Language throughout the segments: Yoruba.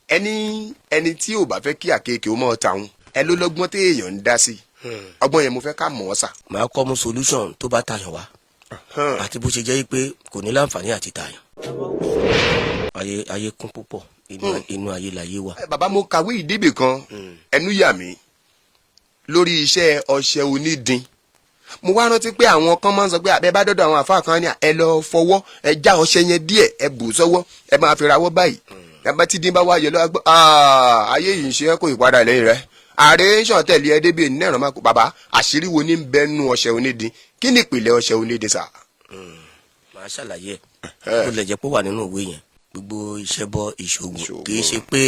ẹni tí ò bá fẹ́ kí àkekèé ó mọ̀ tàun ẹ ló lọ́gbọ́n tí èèyàn ń dá sí ọgbọ́n yẹn mo fẹ́ ká mọ̀ ọ́ sà. màá kọ́ mú solution tó bá tàyàn wá àti bó ṣe jẹ́ pé kò ní láǹfààní àti tàyàn. ayé kún púpọ̀ inú ayé láyé wà. bàbá mo kàwé ìdíbì kan ẹnu yà mí lórí iṣẹ́ ọṣẹ onídin mo wá rántí pé àwọn kan máa ń sọ pé àbẹ bá dọ́dọ̀ àwọn àfáà kan ní ẹ lọ fọwọ́ ẹ já ọṣẹ yẹn díẹ̀ ẹ bù sọ́wọ́ ẹ máa fi rawọ́ báyìí ẹ bá tí dín bá wá yọ lọ́wọ́ gbọ́ ayé yìí ń ṣe kó ìpadà lẹ́yìn rẹ̀ ààrẹ ṣàn tẹ̀lé ẹ débi ènìyàn náà máa kó bàbá àṣírí wo ní bẹ́nu ọṣẹ onídin kí ni ìpìlẹ̀ ọṣẹ onídin sà. màá ṣàlàyé ẹ ó lè jẹ́ pé ó wà nínú ìwé yẹn gbogbo iṣẹ́ bọ́ ìṣògùn kì í ṣe pé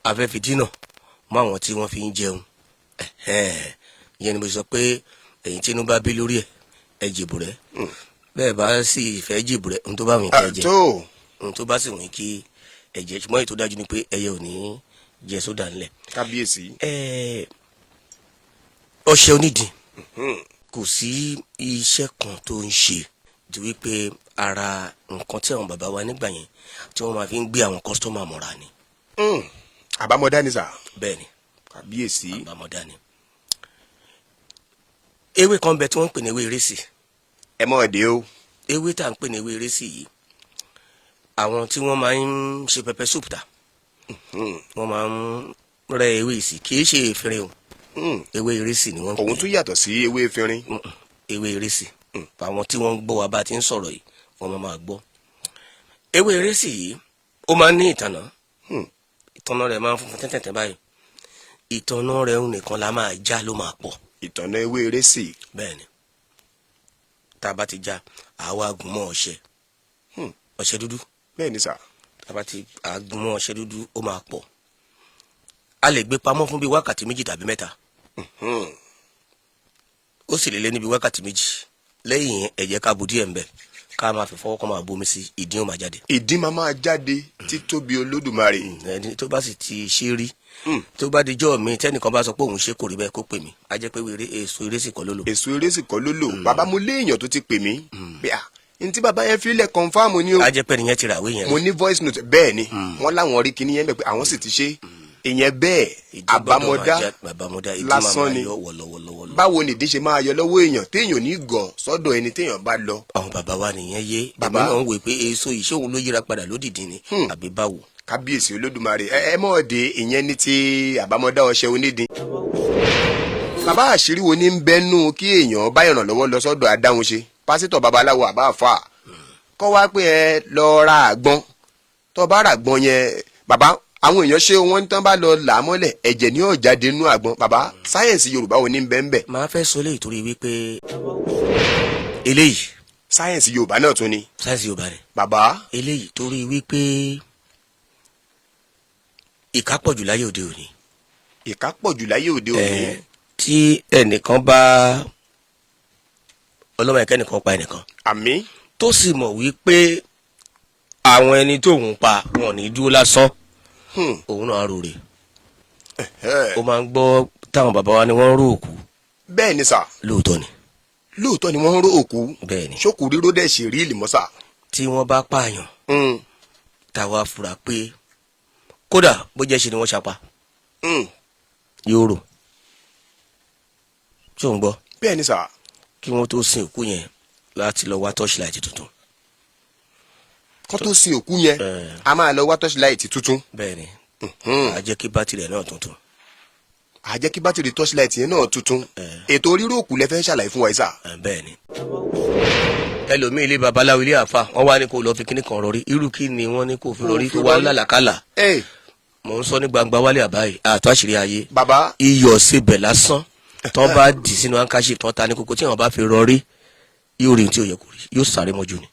afẹ́fi dínà mọ́ àwọn tí wọ́n fi ń jẹun ìyẹn ni mo sọ pé ẹ̀yin tí inú bá bí lórí ẹ jìbù rẹ bẹ́ẹ̀ bá sì fẹ́ jìbù rẹ ohun tó bá wùn kí ẹ jẹ ohun tó bá sì wùn kí ẹ jẹ ṣùgbọ́n èyí tó dájú ni pé ẹyẹ ò ní jẹ sódà ńlẹ̀. kábíyèsí. ọṣẹ onídìí kò sí iṣẹ́ kan tó ń ṣe ju wípé ara nǹkan tí àwọn bàbá wa nígbà yẹn tí wọ́n máa fi ń gbé àwọn kọ́sítọ́mà mọ́ra ni. àbámọ̀dá ni sà. bẹ́ẹ̀ ni kábíyèsí. àbámọ̀dá ni. ewé kan bẹ tí wọ́n ń pè ní ewé ìrẹsì. ẹ mọ̀ ọ́dẹ o. ewé tá à ń pè ní ewé ìrẹsì yìí àwọn tí wọ́n máa ń ṣe pẹpẹ soup ta wọ́n máa ń rẹ ewé ìsì kì í ṣe efirin o ewé ìrẹsì ni wọ́n ń pè. òun tún yàtọ̀ sí ewé efirin. ewé ìrẹsì àwọn tí wọ́n ń gbọ́ wa bá ti ń sọ̀rọ̀ yìí wọ́n máa gbọ́. ewé ìrẹsì yìí ó máa ń ní ìtànà ìtànà rẹ̀ máa ń funfun tẹ́tẹ̀tẹ̀ báyìí ìtànà rẹ̀ nìkan la máa já ló máa pọ̀. ìtànà ewé ìrẹsì. bẹ́ẹ̀ni tá a bá ti já àwa gùn mọ́ ọṣẹ dúdú. bẹ́ẹ̀ni sà. tá a bá ti gùn mọ́ ọṣẹ dúdú ó máa pọ̀. a lè gbé pamọ́ fún bíi wákàtí 2 tàbí 3. ó sì lè lé níbi wákàtí 2 lẹ́yìn ẹ̀jẹ̀ ká bu díẹ̀ ń bẹ̀ ká máa fi fọwọ́ kọ́ máa bomi sí ìdín ó máa jáde. ìdín máa jáde títóbi olódùmarè. ẹni tó bá sì ti ṣe rí tó bá dijọ́ mi tẹ́nìkan bá sọ pé òun ṣe kò rí bẹ́ẹ̀ kó pè mí a jẹ́ pé èso ìrẹsì kọ́ ló lò. èso ìrẹsì kọ́ ló lò bàbá mo lé èèyàn tó ti pè mí bẹ́ẹ̀ n tí bàbá yẹn fi lẹ̀ confam ni o. a jẹ́ pé nìyẹn ti rà wé yẹn. mo ní voice note bẹ́ẹ̀ ni wọ́n láwọn rí kinní yẹn bẹ́ẹ̀ pé àwọn sì ti ṣe ìyẹn bẹ́ẹ̀ àbámọ̀dá lásán ni báwo ni ìdí ṣe máa yọ lọ́wọ́ èèyàn téèyàn ní gọ̀ sọ́dọ̀ ẹni téèyàn bá lọ. àwọn bàbá wa nìyẹn yé bàbá náà ń wò pé èso ìṣòwò ló yíra padà lódìdí ni àbí báwo. kábíyèsí olódùmarè ẹ mọ̀ ọ́dẹ ìyẹn ní ti àbámọ̀dá ọṣẹ onídìí. bàbá àṣírí wo ní ń bẹ́nu kí èèyàn bá ìrànlọ́wọ́ lọ sọ́dọ̀ adáhunṣe pásítọ̀ babaláwo àbáfà kọ́ wá pé ẹ lọ ra àgbọn tó bá ra àgbọn yẹn bàbá àwọn èèyàn ṣé wọ́n tán bá lọ là á mọ́lẹ̀ ẹ̀jẹ̀ ní ọ̀jáde nínú àgbọn bàbá sáyẹ̀nsì yorùbá wo ní ń bẹ́ẹ̀ bẹ́ẹ̀. màá fẹ́ sọ léyìí torí wípé eléyìí. sáyẹ̀nsì yorùbá náà tún ni. sáyẹ̀nsì yorùbá ni. bàbá. eléyìí torí wípé ìkà pọ̀jù láyé òde òní. ìkà pọ̀jù láyé òde òní. tí ẹnìkan bá ọlọ́mọ ẹ̀kẹ́nìkan pa ẹnìkan. àmín. tó sì mọ̀ wípé àwọn ẹni tóun pa wọn ní dúró lásán òun náà rò rè. ó máa ń gbọ́ táwọn bàbá wa ni wọ́n ń ró òkú. bẹ́ẹ̀ ni sà. lóòótọ́ ni. lóòótọ́ ni wọ́n ń ró òkú. bẹ́ẹ̀ ni. ṣókù ríró dẹ̀ ṣe rí ìlìmọ́sà. tí wọ́n bá pààyàn. táwa fura pé kódà bó jẹ́ ṣe ni wọ́n ṣapa. yóò rò. ṣé ò ń gbọ́. bẹ́ẹ̀ ni sà. kí wọ́n tó sin òkú yẹn láti lọ wá torchlight tuntun. kó tó sin òkú yẹn a máa lọ wá torchlight tuntun. bẹ́ẹ̀ni a jẹ́ kí bátìrì náà tuntun. a jẹ́ kí bátìrì torchlight yẹn náà tuntun. ètò ríró òkú lẹ fẹ́ ṣàlàyé fún wa ìsà. bẹ́ẹ̀ni. ẹlòmíì ilé babaláwo ilé àfa wọn wá ní kó lọ fi kíní kan rọrí irú kí ni wọn ní kó fi rọrí tó wá lálàkálà. mò ń sọ ní gbangba wálé àbáyé àtọ́ àṣírí ayé. bàbá. iyọ̀ sebẹ̀ lásán tán bá dì sínú ankaṣe tán ta ní kókó tí wọn bá fi rọrí yóò rí tí ò yẹ kó rí yóò sáré mọ́jú ni.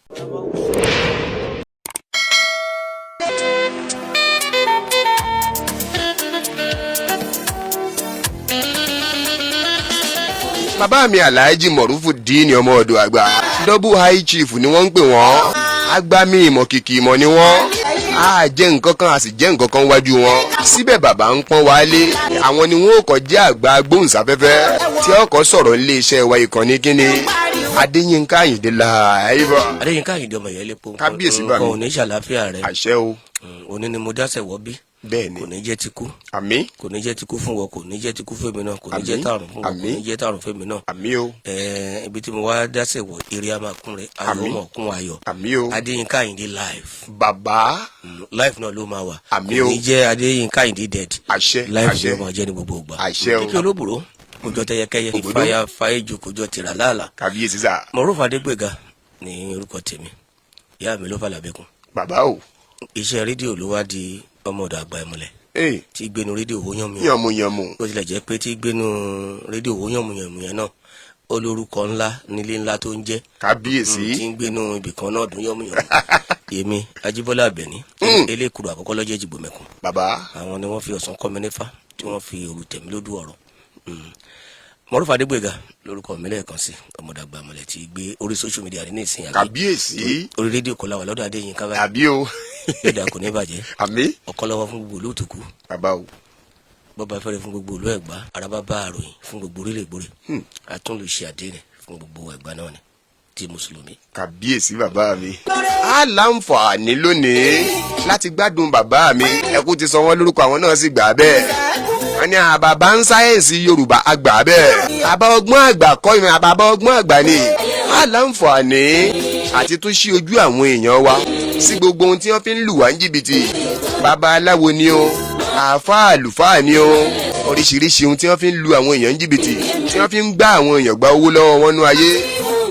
bàbá mi Alhaji Morufudeen ọmọ ọ̀dọ̀ àgbà double high chief ni wọ́n ń pè wọ́n agbami ìmọ̀ kìkì ìmọ̀ ni wọ́n a jẹ́ nǹkan kan a sì jẹ́ nǹkan kan wájú wọn síbẹ̀ bàbá ń pọ́n wálé àwọn ni wọ́n kọ́ jẹ́ àgbà agbóhùnsáfẹ́fẹ́ tí ọkọ̀ sọ̀rọ̀ nílé iṣẹ́ wa ìkànnì kíni Adéyínká Àyìndé láàyè. Adéyínká Àyìndé ọmọ ìyá elépo kábíyèsí bá mi nǹkan ò ní ṣàlàáfíà rẹ àṣẹ o òní ni mo dáṣẹ wọ bí bẹ́ẹ̀ni kò ní jẹ́ ti kú àmín kò ní jẹ́ ti kú fún wọn kò ní jẹ́ ti kú fẹ́mi náà kò ní jẹ́ tààrùn fún wọn kò ní jẹ́ tààrùn fẹ́mi náà. àmín o ibi tí mo wá dáṣẹ̀ wọ̀ eré a máa kún rẹ̀ ayọ̀ mọ̀ kún ayọ̀ àmín o Adéyínká Àyìndé live bàbá live náà ló máa wà àmín o kò ní jẹ́ Adéyínká Àyìndé dead àṣẹ live àṣẹ ló máa jẹ́ ní gbogbo ìgbà. àṣẹ o kíkẹ́ olóbùrò kòjọ tẹyẹkẹyẹ ìfàyà fàyèjù kòjọ tìrà láàlà. kábíyèsí sà. Mọ̀rúfù Adégbèga ní orúkọ tèmi ìyá mi ló fà lábẹ́kùn. bàbá o. iṣẹ́ rédíò ló wá di ọmọ ọ̀dọ̀ àgbà ìmùlẹ̀ tí gbénu rédíò owó yànmù yànmù. bó tilẹ̀ jẹ́ pé tí gbénu rédíò owó yànmù yẹn náà olórúkọ ńlá nílé ńlá tó ń jẹ́ kábíyèsí tí ń gbénu ibìkan náà dún yànmù èmi Ajíbọ́lá Àbẹ̀ní elékùrú àkọ́kọ́ lọ́jọ́ ìjìgbò mẹ́kùn. bàbá àwọn ni wọ́n fi ọ̀sán kọ́ mi nífà tí wọ́n fi òru tẹ̀mí lódú ọ̀rọ̀. Mọ̀rúfù Adégbèga lórúkọ mi lẹ́ẹ̀kan sí ọmọdàgbà mọ̀lẹ́ tí gbé orí social media ní ìsìn àgbẹ̀ kábíyèsí orí rédíò kọlá wà lọ́dọ̀ Adéyínká báyìí àbí o yọ̀dà kò ní bàjẹ́ àmín ọ̀kan lọ́wọ́ fún gbogbo olóòtúkú bàbá o bọ́ba fẹ́rẹ̀ fún gbogbo olú Ẹ̀gbá araba bá àròyìn fún gbogbo orílẹ̀ ègbòrè àtúnlùṣe àdéhìn fún gbogbo Ẹ̀gbá náà ni ti mùsùlùmí. kábíyèsí bàbá mi. a láǹfààní lónìí láti gbádùn bàbá mi ẹkú ti sọ wọn lórúkọ àwọn náà sì gbà bẹ́ẹ̀ wọ́n ní àbàbá ń sáyẹ̀nsì Yorùbá àgbà bẹ́ẹ̀ àbá ọgbọ́n àgbà kọ́ ìmọ̀ àbàbá ọgbọ́n àgbà ni a láǹfààní àti tún ṣí ojú àwọn èèyàn wa sí gbogbo ohun tí wọ́n fi ń lù wá ní jìbìtì bàbá aláwo ni o àáfàá àlùfáà ni o oríṣiríṣi ohun tí wọ́n fi ń lu àwọn èèyàn ní jìbìtì tí wọ́n fi ń gbá àwọn èèyàn gba owó lọ́wọ́ wọn nú ayé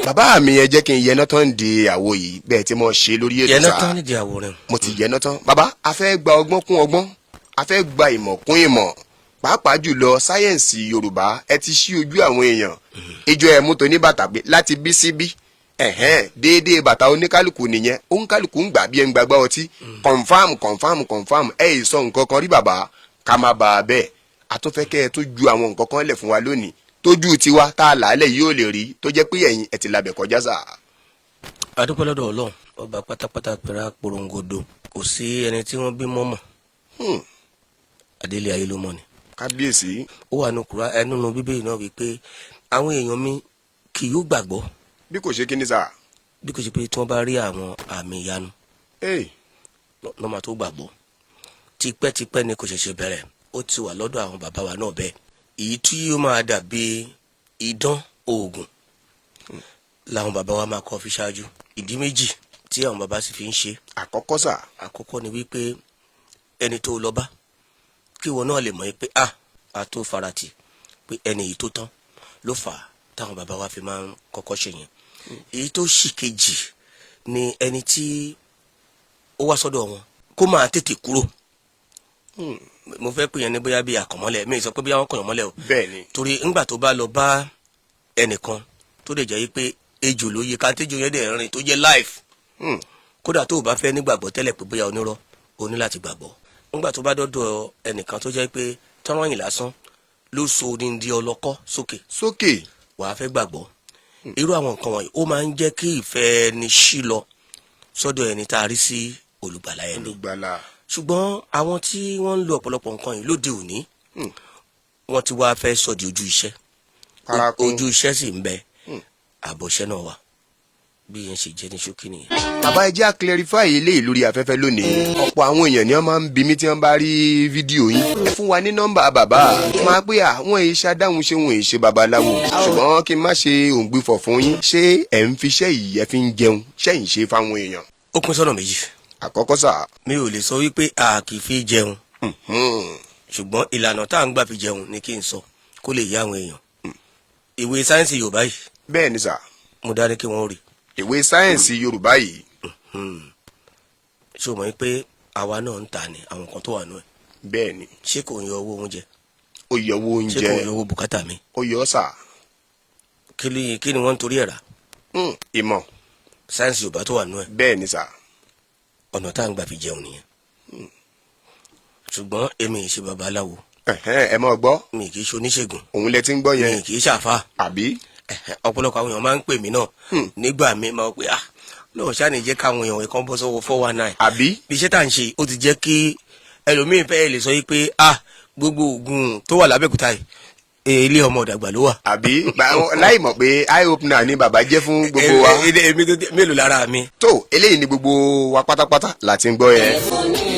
bàbá mi ẹ jẹ́ kí n yẹná tán di àwo yìí bẹ́ẹ̀ tí mo ṣe lórí ètò sáà yẹná tán nídìí àwòrán mo ti yẹná tán bàbá a fẹ́ gba ọgbọ́n kún ọgbọ́n a fẹ́ gba ìmọ̀ kún ìmọ̀ pàápàá jùlọ sáyẹ̀nsì Yorùbá ẹ ti ṣí ojú àwọn èèyàn ìjọ ẹ̀ mú tó ní bàtà pé láti bí sí bí déédéé bàtà oníkálukú nìyẹn oníkálukú ń gbà bí ẹ ń gbàgbá ọtí confam ẹ yìí sọ nǹkan kan rí bàbá ká má bà á bẹ́ẹ̀ àtúnfẹ́kẹ́ ẹ tó ju àwọn nǹkan kan lẹ̀ fún wa lónìí tójú tiwa tá a làálẹ̀ yóò lè rí tó jẹ́ pé ẹ̀yin ẹ̀ ti labẹ̀ kọjá sà. adúpẹ́ lọ́dọ̀ Ọlọ́run ọba pátápátá pẹ̀lú àporongodo kò sí ẹni tí wọ́n bí mọ́mọ́ adélé ayé ló mọ́ ni. kábíyèsí. ó wà nínú Bíbélì náà wípé àwọn èèyàn mi kì yóò gbàgbọ́. bí kò ṣe kí ni sà. bí kò ṣe pé tí wọ́n bá rí àwọn àmì ìyanu lọ́mọ tó gbàgbọ́ tipẹ́tipẹ́ ni kò ṣẹ̀ṣẹ̀ bẹ̀rẹ̀ ó ti wà lọ́dọ̀ àwọn bàbá wa náà bẹ́ẹ̀ èyí tí ó máa dàbí idán oògùn làwọn bàbá wa máa kọ́ fi ṣáájú ìdí méjì tí àwọn bàbá sì fi ń ṣe. àkọ́kọ́ sà. àkọ́kọ́ ni wípé ẹni tó lọ bá kí wọn náà lè mọ̀ pé a tó farati pé ẹni yìí tó tán ló fà á táwọn bàbá wa fi máa ń kọ́kọ́ ṣe yẹn. èyí tó sì kejì ni ẹni tí ó wá sọ́dọ̀ wọn kó máa tètè kúrò. mo fẹ́ pè yẹn ní bóyá bí àkànmọ́lẹ̀ mi sọ pé bóyá wọ́n kàn yàn mọ́lẹ̀ o. bẹ́ẹ̀ni. torí ńgbà tó bá lọ bá ẹnìkan tó dẹ̀ jẹ́ pé ejò ló yẹ ká tẹ́jọ yẹn dẹ̀ rìn tó jẹ́ life. kódà tó o bá fẹ́ nígbàgbọ́ tẹ́lẹ̀ pé bóyá onírọ́ o ní láti gbàgbọ́. ńgbà tó bá dọ́dọ̀ ẹnìkan tó jẹ́ pé tọ́rọ̀ yìn lásán ló so odindi ọlọ́kọ́ sókè wàá fẹ́ gbàgbọ́. irú àwọn nǹkan wọ̀nyí ó máa ń jẹ́ kí ìfẹ́ ẹni ṣí lọ sọ́dọ̀ ẹni tá a rí sí olùgbàlà ẹni. ṣùgbọ́n àwọn tí wọ́n ń lo ọ̀pọ̀lọpọ̀ nǹkan yìí lóde òní wọ́n ti wá fẹ́ sọ di ojú iṣẹ́ ojú iṣẹ́ sì ń bẹ àbọ̀ṣẹ́ náà wà bí yẹn ṣe jẹ́ ní ṣókí nìyẹn. bàbá ẹ jẹ́ à clarify eléyìí lórí afẹ́fẹ́ lónìí ọ̀pọ̀ àwọn èèyàn ni wọ́n máa ń bi mí tí wọ́n bá rí fídíò yín ẹ fún wa ní nọ́mbà bàbá máa pé àwọn èyí ṣàdáhùn ṣé wọn èyí ṣe babaláwo ṣùgbọ́n kí n má ṣe òǹgbìfọ̀ fún yín ṣé ẹ̀ ń fi iṣẹ́ yìí ẹ fi ń jẹun ṣẹ́yìn ṣe fáwọn èèyàn. ó pín sọ́nà méjì. àkọ́kọ́ sà. mi ò lè sọ wípé a kì í fi jẹun ṣùgbọ́n ìlànà tá à ń gbà fi jẹun ni kí n sọ kó lè yá àwọn èèyàn. ìwé sáyẹ́ǹsì Yorùbá yìí. bẹ́ẹ̀ ni sà. mo dá ní kí wọ́n rí. ìwé sáyẹ́ǹsì Yorùbá yìí. ṣé o mọ̀ pé àwa náà ń ta ni àwọn kan tó wà nù ẹ̀. bẹ́ẹ̀ ni. ṣé kò ń yọ owó oúnjẹ. ó yọ owó oúnjẹ. ṣé kò ń yọ owó bùkátà mi. ó yọ sà. kí ni wọ́n ń torí ẹ̀ rà. ìmọ̀. sáyẹ́ǹsì Yorùbá tó wà nù ẹ̀. bẹ́ẹ̀ ni sà. ọ̀nà tá à ń gbà fi jẹun nìyẹn. ṣùgbọ́n èmi ì ṣe babaláwo. ẹ mọ̀ gbọ́. mi kì í ṣe oníṣègùn. òun lẹ ti ń gbọ́ yẹn. mi kì í ṣàfà. àbí. ọ̀pọ̀lọpọ̀ àwọn èèyàn máa ń pè mí náà nígbà mi máa pè lóò ṣáàní jẹ́ káwọn èèyàn kan bọ́ sọ́wọ́ 419. àbí. bí iṣẹ́ tá à ń ṣe ó ti jẹ́ kí ẹlòmíín fẹ́ lè sọ pé gbogbo oògùn tó wà lábẹ́kúta yìí ilé ọmọ ọ̀dàgbà ló wà. àbí láì mọ̀ pé eye opener ni bàbá jẹ́ fún gbogbo wa. èmi mélòó lára mi. tó eléyìí ni gbogbo wa pátápátá láti ń gbọ́ yẹn.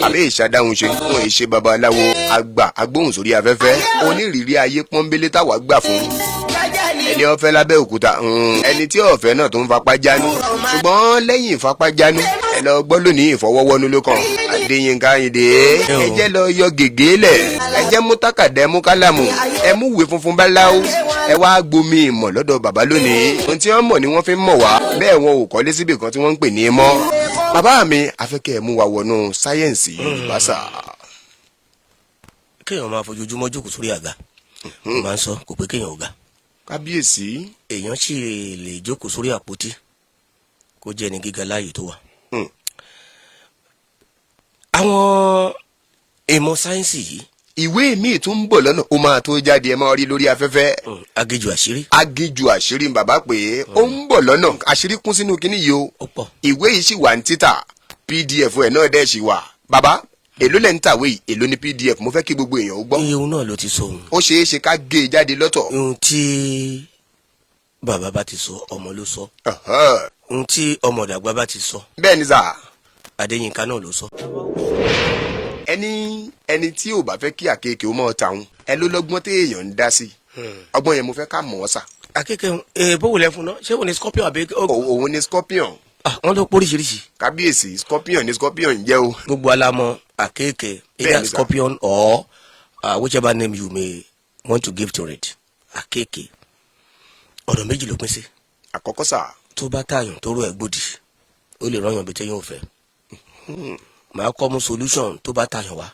àbí ìṣàdáhùn ṣe fún ìṣe babaláwo àgbà agbóhùn sórí afẹ́fẹ́ onírìírí ayé pọ́nbélé táwa gbà fún. ẹni ọ̀fẹ́ lábẹ́ òkúta ẹni tí ọ̀fẹ́ náà tó ń fapá jánu ṣùgbọ́n lẹ́yìn ìfapá jánu ẹ lọ gbọ́ lónìí ìfọwọ́wọ́nú ló kàn. Adéyínká Ayíndé ẹ jẹ́ lọ yọ gègé lẹ̀ ẹ jẹ́ mú tákàdá ẹ mú kálámù ẹ mú ìwé funfun báláwo ẹ wá gbomi ìmọ̀ lọ́dọ̀ bàbá lónìí. ohun tí wọ́n mọ̀ ni wọ́n fi ń mọ̀ wá bẹ́ẹ̀ wọn ò kọ́lé síbì kan tí wọ́n ń pè ní mọ́. bàbá mi afẹ́kẹ́ ẹ mú wa wọnú sáyẹ́ǹsì Yorùbá sà. kéèyàn máa fojoojúmọ́ jókòó sórí àga mo máa ń sọ kò pé kéèyàn ò ga. kábíyèsí. èèyàn sì lè jókòó sórí àpótí kó jẹ́ ní gíga láàyè tó wà. àwọn ìmọ̀ sáyẹ́ǹsì yìí. ìwé míì tún ń bọ̀ lọ́nà ó máa tó jáde ẹ máa rí lórí afẹ́fẹ́. agéjù àṣírí. agéjù àṣírí bàbá pé ó ń bọ̀ lọ́nà àṣírí kún sínú kinní yìí o. ó pọ̀. ìwé yìí sì wà ní títà pdf ẹ̀ náà dẹ̀ sì wà. bàbá èló lẹ́ ń tàwé yìí èló ní pdf mo fẹ́ kí gbogbo èèyàn ó gbọ́. iye òun náà ló ti sọ òun. ó ṣeé ṣe ká gé e jáde lọ́tọ̀. ohun tí bàbá bá ti sọ ọmọ ló sọ. ohun tí ọmọ ọ̀dàgbà bá ti sọ. bẹ́ẹ̀ ni sà. Adéyínká náà ló sọ. ẹni tí ò bá fẹ́ kí àkekè ó mọ̀ tàun ẹ ló lọ́gbọ́n tí èèyàn ń dá sí ọgbọ́n yẹn mo fẹ́ ká mọ̀ ọ́ sà. akẹ́kẹ́ bówó lẹ fún náà ṣé òun ni scorpion àbí. òun ni scorpion. wọ́n ló póríṣiríṣi. kábíyèsí scorpion ni scorpion ń jẹ́ o. gbogbo alamọ akẹ́kẹ́ either scorpion or whichever name you may want to give to it. akẹ́kẹ́ ọ̀nà méjì ló pín sí. àkọ́kọ́ sà. tó bá tààyàn tó rọ ẹ̀ gbòdì ó lè rọyàn bí tẹ́yìn ò fẹ́. màá kọ́ mú solution tó bá tààyàn wá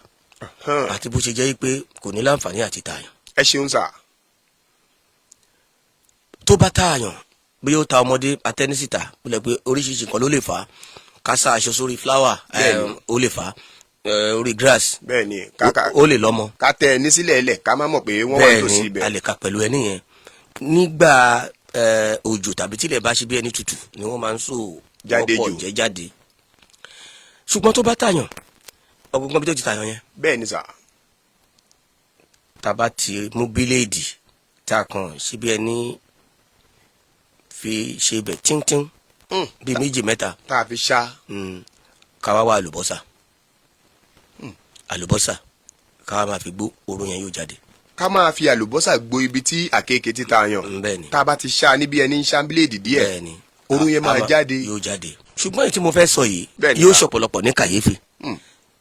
àti bó ṣe jẹ́ pé kò ní láǹfààní àti tààyàn. ẹ ṣeun sà. tó bá tààyàn bí ó ta ọmọdé atẹnisíta ó lẹ pé oríṣiríṣi nǹkan ló lè fà á ká sá aṣọ sórí flower ó lè fà á orí grass bẹ́ẹ̀ni ó lè lọ́mọ. ká tẹ ẹ ní sílẹ̀ ẹlẹ̀ ká má mọ̀ pé wọ́n wà lọ sí ibẹ̀. bẹ́ẹ̀ni a lè ka pẹ̀lú ẹni yẹn nígbà òjò tàbí tílẹ̀ bá ṣe bí ẹni tutù ni wọ́n máa ń so ọ̀pọ̀ jẹ́ jáde. ṣùgbọ́n tó bá tààyàn ọgbọ́n bí tó ti tààyàn yẹn. bẹ́ẹ̀ni sà. tá a bá ti mú bíléèdì tá a kàn ṣe bí ẹni fi ṣe bẹ̀ tíntín bíi méjì mẹ́ta. tá a fi ṣá. ká wá wá àlùbọ́sà àlùbọ́sà ká wá máa fi gbó oró yẹn yóò jáde. ká máa fi àlùbọ́sà gbo ibi tí àkekèé ti tààyàn. bẹ́ẹ̀ni. tá a bá ti ṣá níbi ẹni ń ṣá bíléèdì díẹ̀. bẹ́ẹ̀ni. oró yẹn máa jáde. yóò jáde. ṣùgbọ́n èyí tí mo fẹ́ sọ yìí yóò ṣọ̀pọ̀lọpọ̀ ní kàyéfì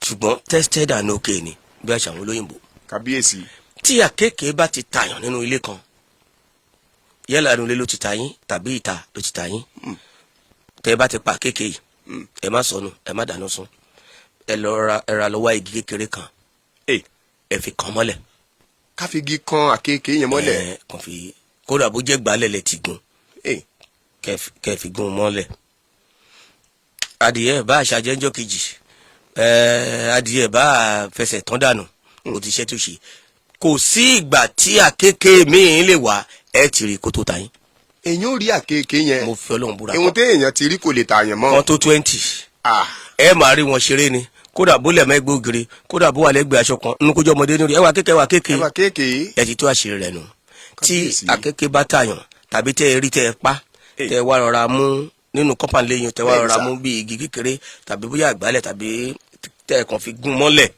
ṣùgbọ́n tested and okay ni bí àṣà àwọn olóyìnbó. kábíyèsí. tí àkekèé bá ti tààyàn nínú ilé kan yálà inú ilé ló ti ta yín tàbí ìta ló ti ta yín tẹ́ bá ti pa àkekèé yìí ẹ má sọnù ẹ má dáná sun ẹ ra lọ́wọ́ igi kékeré kan ẹ fi kàn mọ́lẹ̀. ká fi igi kan àkekèé yẹn mọ́lẹ̀. kàn fi kódà bó jẹ́ gbálẹ̀ lẹ ti gun kẹ́ fi gun mọ́lẹ̀. adìyẹ bá àṣàjẹ́ ńjọ́ kejì adìyẹ bá fẹsẹ̀ tán dànù ó ti ṣẹ́ tó ṣe kò sí ìgbà tí àkekèé míì lè wá ẹ ti rí kó tó ta yín. èyàn ò rí àkekèé yẹn. mo fi Ọlọ́run búra. ìwọ̀n téèyàn ti rí kò lè tààyàn mọ́. kan tó 20. ẹ máa rí wọn ṣeré ni kódà bó lẹ̀ mẹ́gbẹ́ ògiri kódà bó wà lẹ́gbẹ̀ẹ́ aṣọ kan nínú kójú ọmọdé ní orí ẹ wà kékeré. ẹ ti tó àṣírí rẹ nù. tí àkekèé bá tààyàn tàbí tẹ ẹ rí tẹ ẹ pa tẹ wá rọra mú nínú kọ́pàn lẹ́yìn tẹ wá rọra mú bí igi kékeré tàbí bóyá àgbálẹ̀ tàbí tẹ ẹ kàn fi gún mọ́lẹ̀.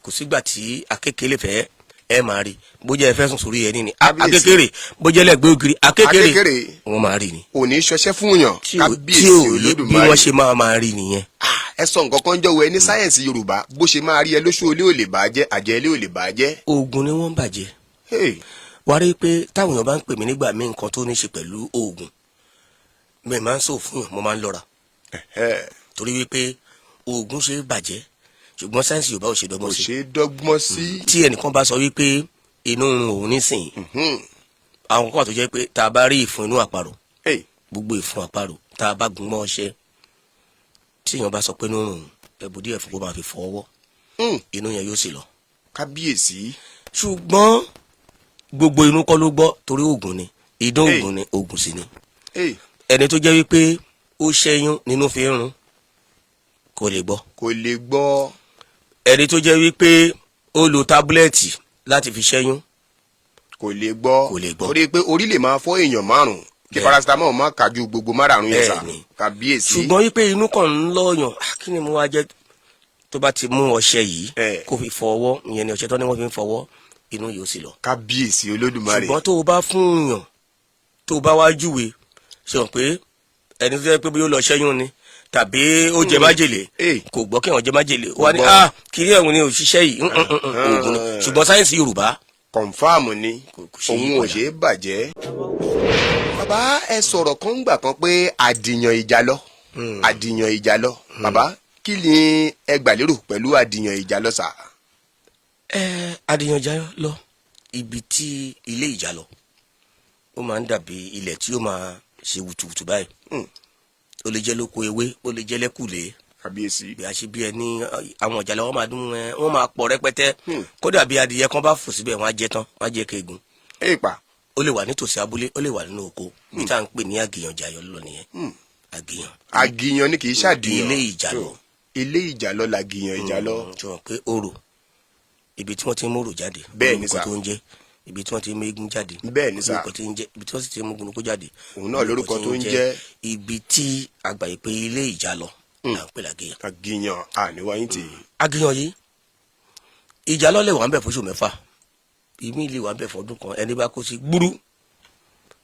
kò sígbà tí àkekèé lè fẹ́ ẹ máa rí bójá ẹ fẹ́ sùn sórí ẹni ni akékeré bójá ẹlẹgbẹ́ ògiri akékeré wọn máa rí ni. òní ṣọṣẹ́ fún yàn kábíyèsí Olódùmarè bí wọ́n ṣe máa rí nìyẹn. ẹ sọ nǹkan kan jọ wọ ẹ ní sáyẹ̀nsì Yorùbá bó ṣe máa rí ẹ lóṣù olé ò lè bàjẹ́ àjẹ́ ilé ò lè bàjẹ́. oògùn ni wọ́n ń bàjẹ́. wà á rí i pé táwọn èèyàn bá ń pè mí nígbà míì nǹkan tó ní ṣe pẹ̀lú oògùn mi máa ń sọ fún yàn mo máa ń lọ́ra torí wípé oògùn ṣe bàjẹ́ ṣùgbọ́n sáyẹ́nsì Yorùbá ò ṣe dọ́gbọ́n sí. kò ṣe dọ́gbọ́n sí. tí ẹnìkan bá sọ wípé inú òun nísìnyí àwọn kan tó jẹ́ pé tá a bá rí ìfun inú àparò gbogbo ìfun àparò tá a bá gún mọ́ ọṣẹ tí èèyàn bá sọ pé inú òun ẹ̀bù díẹ̀ fún kó máa fi fọ ọwọ́ inú yẹn yóò sì lọ. kábíyèsí. ṣùgbọ́n gbogbo inú kọ́ ló gbọ́ torí oògùn ni idán oògùn ni oògùn sì ni ẹni tó jẹ́ wípé ó ṣẹ́yún nínú fi ń rún kò lè gbọ́. kò lè gbọ́. ẹni tó jẹ́ wípé ó lo tábúlẹ̀tì láti fi ṣẹ́yún kò lè gbọ́ torí pé orí lè máa fọ́ èèyàn márùn-ún kí paracetamol má kájú gbogbo márààrún yẹn sà kábíyèsí. ṣùgbọ́n wípé inú kan ń lọ́ọ̀yàn kí ni mo wá jẹ́ tó bá ti mú ọṣẹ yìí kó fi fọwọ́ ìyẹn ni ọṣẹ tó ní wọ́n fi ń fọwọ́ inú yóò sì lọ. kábíyèsí olódùmarè. ṣùgbọ́n tó o bá fún yàn tó o bá wá júwe ṣe hàn pé ẹni tó yẹ pé bí ó lọ ṣẹ́yún ni tàbí ó jẹ májèlé kò gbọ́ kí wọ́n jẹ májèlé wá ní kiri ẹ̀hún ni òṣìṣẹ́ yìí oògùn ni ṣùgbọ́n sáyẹ́nsì Yorùbá. kọ̀nfàmù ni òun ò ṣe é bàjẹ́. bàbá ẹ sọ̀rọ̀ kan gbà kan pé àdìyàn ìjàlọ àdìyàn ìjàlọ bàbá kí ni ẹ gbà lérò pẹ̀lú àdìyàn ìjàlọ sà. àdìyàn ìjàlọ ibi tí ilé ìjàlọ ó máa ń dàbí ilẹ̀ tí ó máa ṣe wùtùwùtù báyìí ó lè jẹ́ lóko ewé ó lè jẹ́ lẹ́kùlé kábíyèsí bí a ṣe bí ẹ ní àwọn ìjàlọ wọn máa dún wọn máa pọ̀ rẹpẹtẹ kódà bí adìyẹ kan bá fò síbẹ̀ wọn á jẹ tán wọn á jẹ keegun. ó lè wà nítòsí abúlé ó lè wà nínú oko bí tá à ń pè ní àgìyàn ìjàlọ lọ nìyẹn. àgìyàn ni kì í ṣàdìyàn ilé ìjàlọ ilé ìjàlọ làgìyàn ìjàlọ. jọ pé orò ibi tí wọ́n ti ń mú orò jáde bẹ́ẹ̀ ni sà ibi tí wọ́n ti ń mú eégún jáde bẹ́ẹ̀ ni sà ibi tí wọ́n sì ti ń mú gunukú jáde òun náà lórúkọ tó ń jẹ́ ibi tí àgbà yìí pé ilé ìjàlọ là ń pè lágìyàn. àgìyàn àníwáyé tì í. àgìyàn yìí ìjàlọ lè wà ń bẹ̀ fóṣù mẹ́fà ìmí lè wà ń bẹ̀ fọdún kan ẹni bá kó sí gbúrú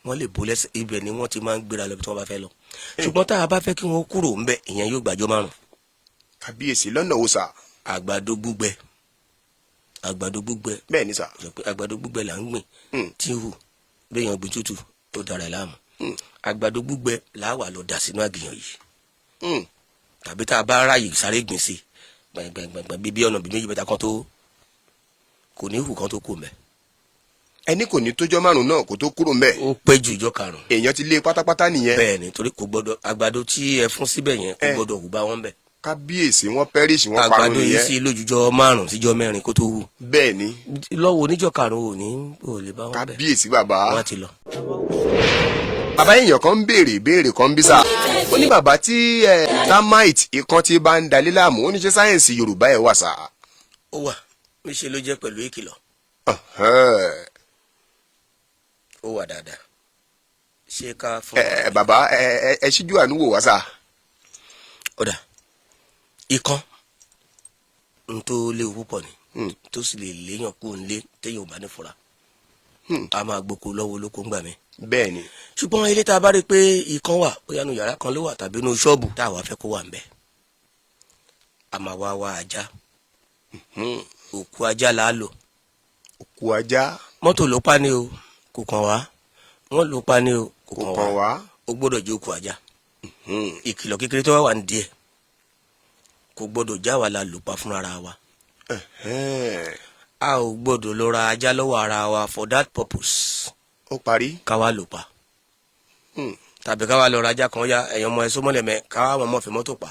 wọ́n lè bó lẹ́sẹ̀ ibẹ̀ ni wọ́n ti máa ń gbéra lọ bí tí wọ́n bá fẹ́ lọ ṣùgbọ́n tá a bá fẹ́ kí wọ́n kúrò ń bẹ̀ ìyẹn yóò gbàjọ́ márùn. kábíyèsí lọ́nà wo sà. àgbàdo gbígbẹ bẹ́ẹ̀ ni sà. àgbàdo gbígbẹ là ń gbìn tí hù béèyàn gbìn tútù tó dára ẹ̀ láàmú àgbàdo gbígbẹ làwà lọ dà sínú àgìyàn yìí tàbí tá a bá ráàyè sáré gbìn sí gbẹ̀ngbẹ̀ngbẹ̀ bíbí ọ̀nà bíi méjì mẹ́ta kan tó kò ní hù kan tó kù mẹ́. ẹni kò ní tójọ́ márùn-ún náà kó tó kúrò mẹ́. ó pẹ́ ju ìjọ karùn-ún. èèyàn ti lé pátápátá nìyẹn. bẹ́ẹ̀ ni torí kò gbọ́dọ̀ àgbàdo tí ẹ fún síbẹ̀ yẹn kò gbọ́dọ̀ hù bá wọn bẹ̀. kábíyèsí wọn pẹ́rìsì wọn parun nìyẹn. àgbàdo yìí sí lójújọ́ márùn-ún síjọ́ mẹ́rin kó tó hù. bẹ́ẹ̀ ni. lọ́wọ́ oníjọ́ karùn-ún ò lè bá wọn bẹ̀. kábíyèsí bàbá. wọn ti lọ. bàbá èèyàn kan ń béèrè kan bí sá ó ní bàbá tí termite ikán tí bá ń dalé láàmú ó ní ṣe sáyẹ̀nsì Yorùbá ẹ̀ wà sá. ó wà níṣẹ́ ló jẹ́ pẹ̀lú ìkìlọ̀. ó wà dáadáa ṣé ká fún. bàbá ẹ ṣíjú àánú wò wá sá. ó dà ikán n tó léwu púpọ̀ ni tó sì lè léèyàn kú nílé téèyàn ò bá ní fura a máa gboko lọ́wọ́ olóko ń gbà mí. bẹ́ẹ̀ ni. ṣùgbọ́n ilé tá a bá rí i pé ikán wà bóyá nu yàrá kan ló wà tàbí nu ṣọ́ọ̀bù tá a wá fẹ́ kó wà ń bẹ̀ a máa wá ajá òkú ajá là á lò. òkú ajá. mọ́tò ló pa ni o kò kàn wá wọ́n ló pa ni o kò kàn wá ó gbọ́dọ̀ jẹ́ òkú ajá. ìkìlọ̀ kékeré tó wà ní díẹ̀ kò gbọ́dọ̀ já wa la lò pa fúnra wa. a ò gbọ́dọ̀ lọ ra ajá lọ́wọ́ ara wa for that purpose. ó parí. ká wá lò pa. tàbí ká wá lọ ra ajá kan ya ẹ̀yàn ọmọ ẹ̀sọ́ mọ́lẹ̀mẹ́ ká wá mọ́ fi mọ́tò pa.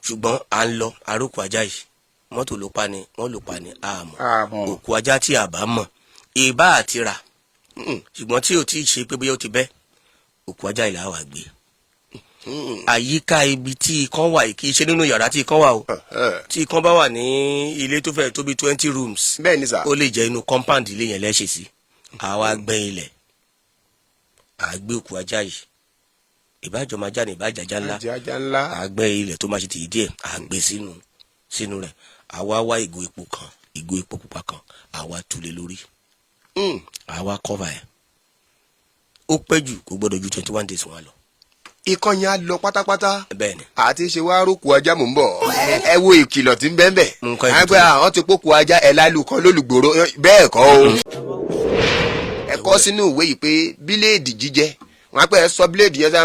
ṣùgbọ́n à ń lọ àrókù ajá yìí mọ́tò ló pa ni wọ́n lò pa ni àmọ́ òkú ajá tí a bá mọ̀ ìbá àti rà ṣùgbọ́n tí ò tí ì ṣe pé bóyá ó ti bẹ́ òkú ajá yìí là wà gbé. àyíká ibi tí ikán wà kì í ṣe nínú yàrá tí ikán wà o tí ikán bá wà ní ilé tó fẹ́ tó bí 20 rooms bẹ́ẹ̀ ni sà. ó lè jẹ́ inú compound ilé yẹn lẹ́ṣẹ̀ sí àwa gbẹ́ ilẹ̀ àgbé òkú ajá yìí ìbájọ́ máa já ní ìbájá ńlá àgbẹ́ ilẹ̀ tó máa ṣe tìí díẹ̀ àgbé sínú rẹ̀ àwa wá ìgò epo pupa kan àwa tulẹ̀ lórí àwa cover ẹ̀ ó pẹ́ jù kò gbọ́dọ̀ ju 21 days wọn lọ. ikán yẹn á lọ pátápátá. bẹ́ẹ̀ni. àti ṣe wá rókù ajá mò ń bọ̀ ẹ wo ìkìlọ̀ tí ń bẹ́ẹ̀ bẹ́ẹ̀. nǹkan àgbẹ̀ àwọn ti pókù ajá ẹ̀ lálù kan lólùgbòrò bẹ́ẹ̀ kọ́ o. ẹ kọ́ sínú ìwé yìí pé bíléèdì jíjẹ wọn pẹ́ sọ bíléèdì yẹn sá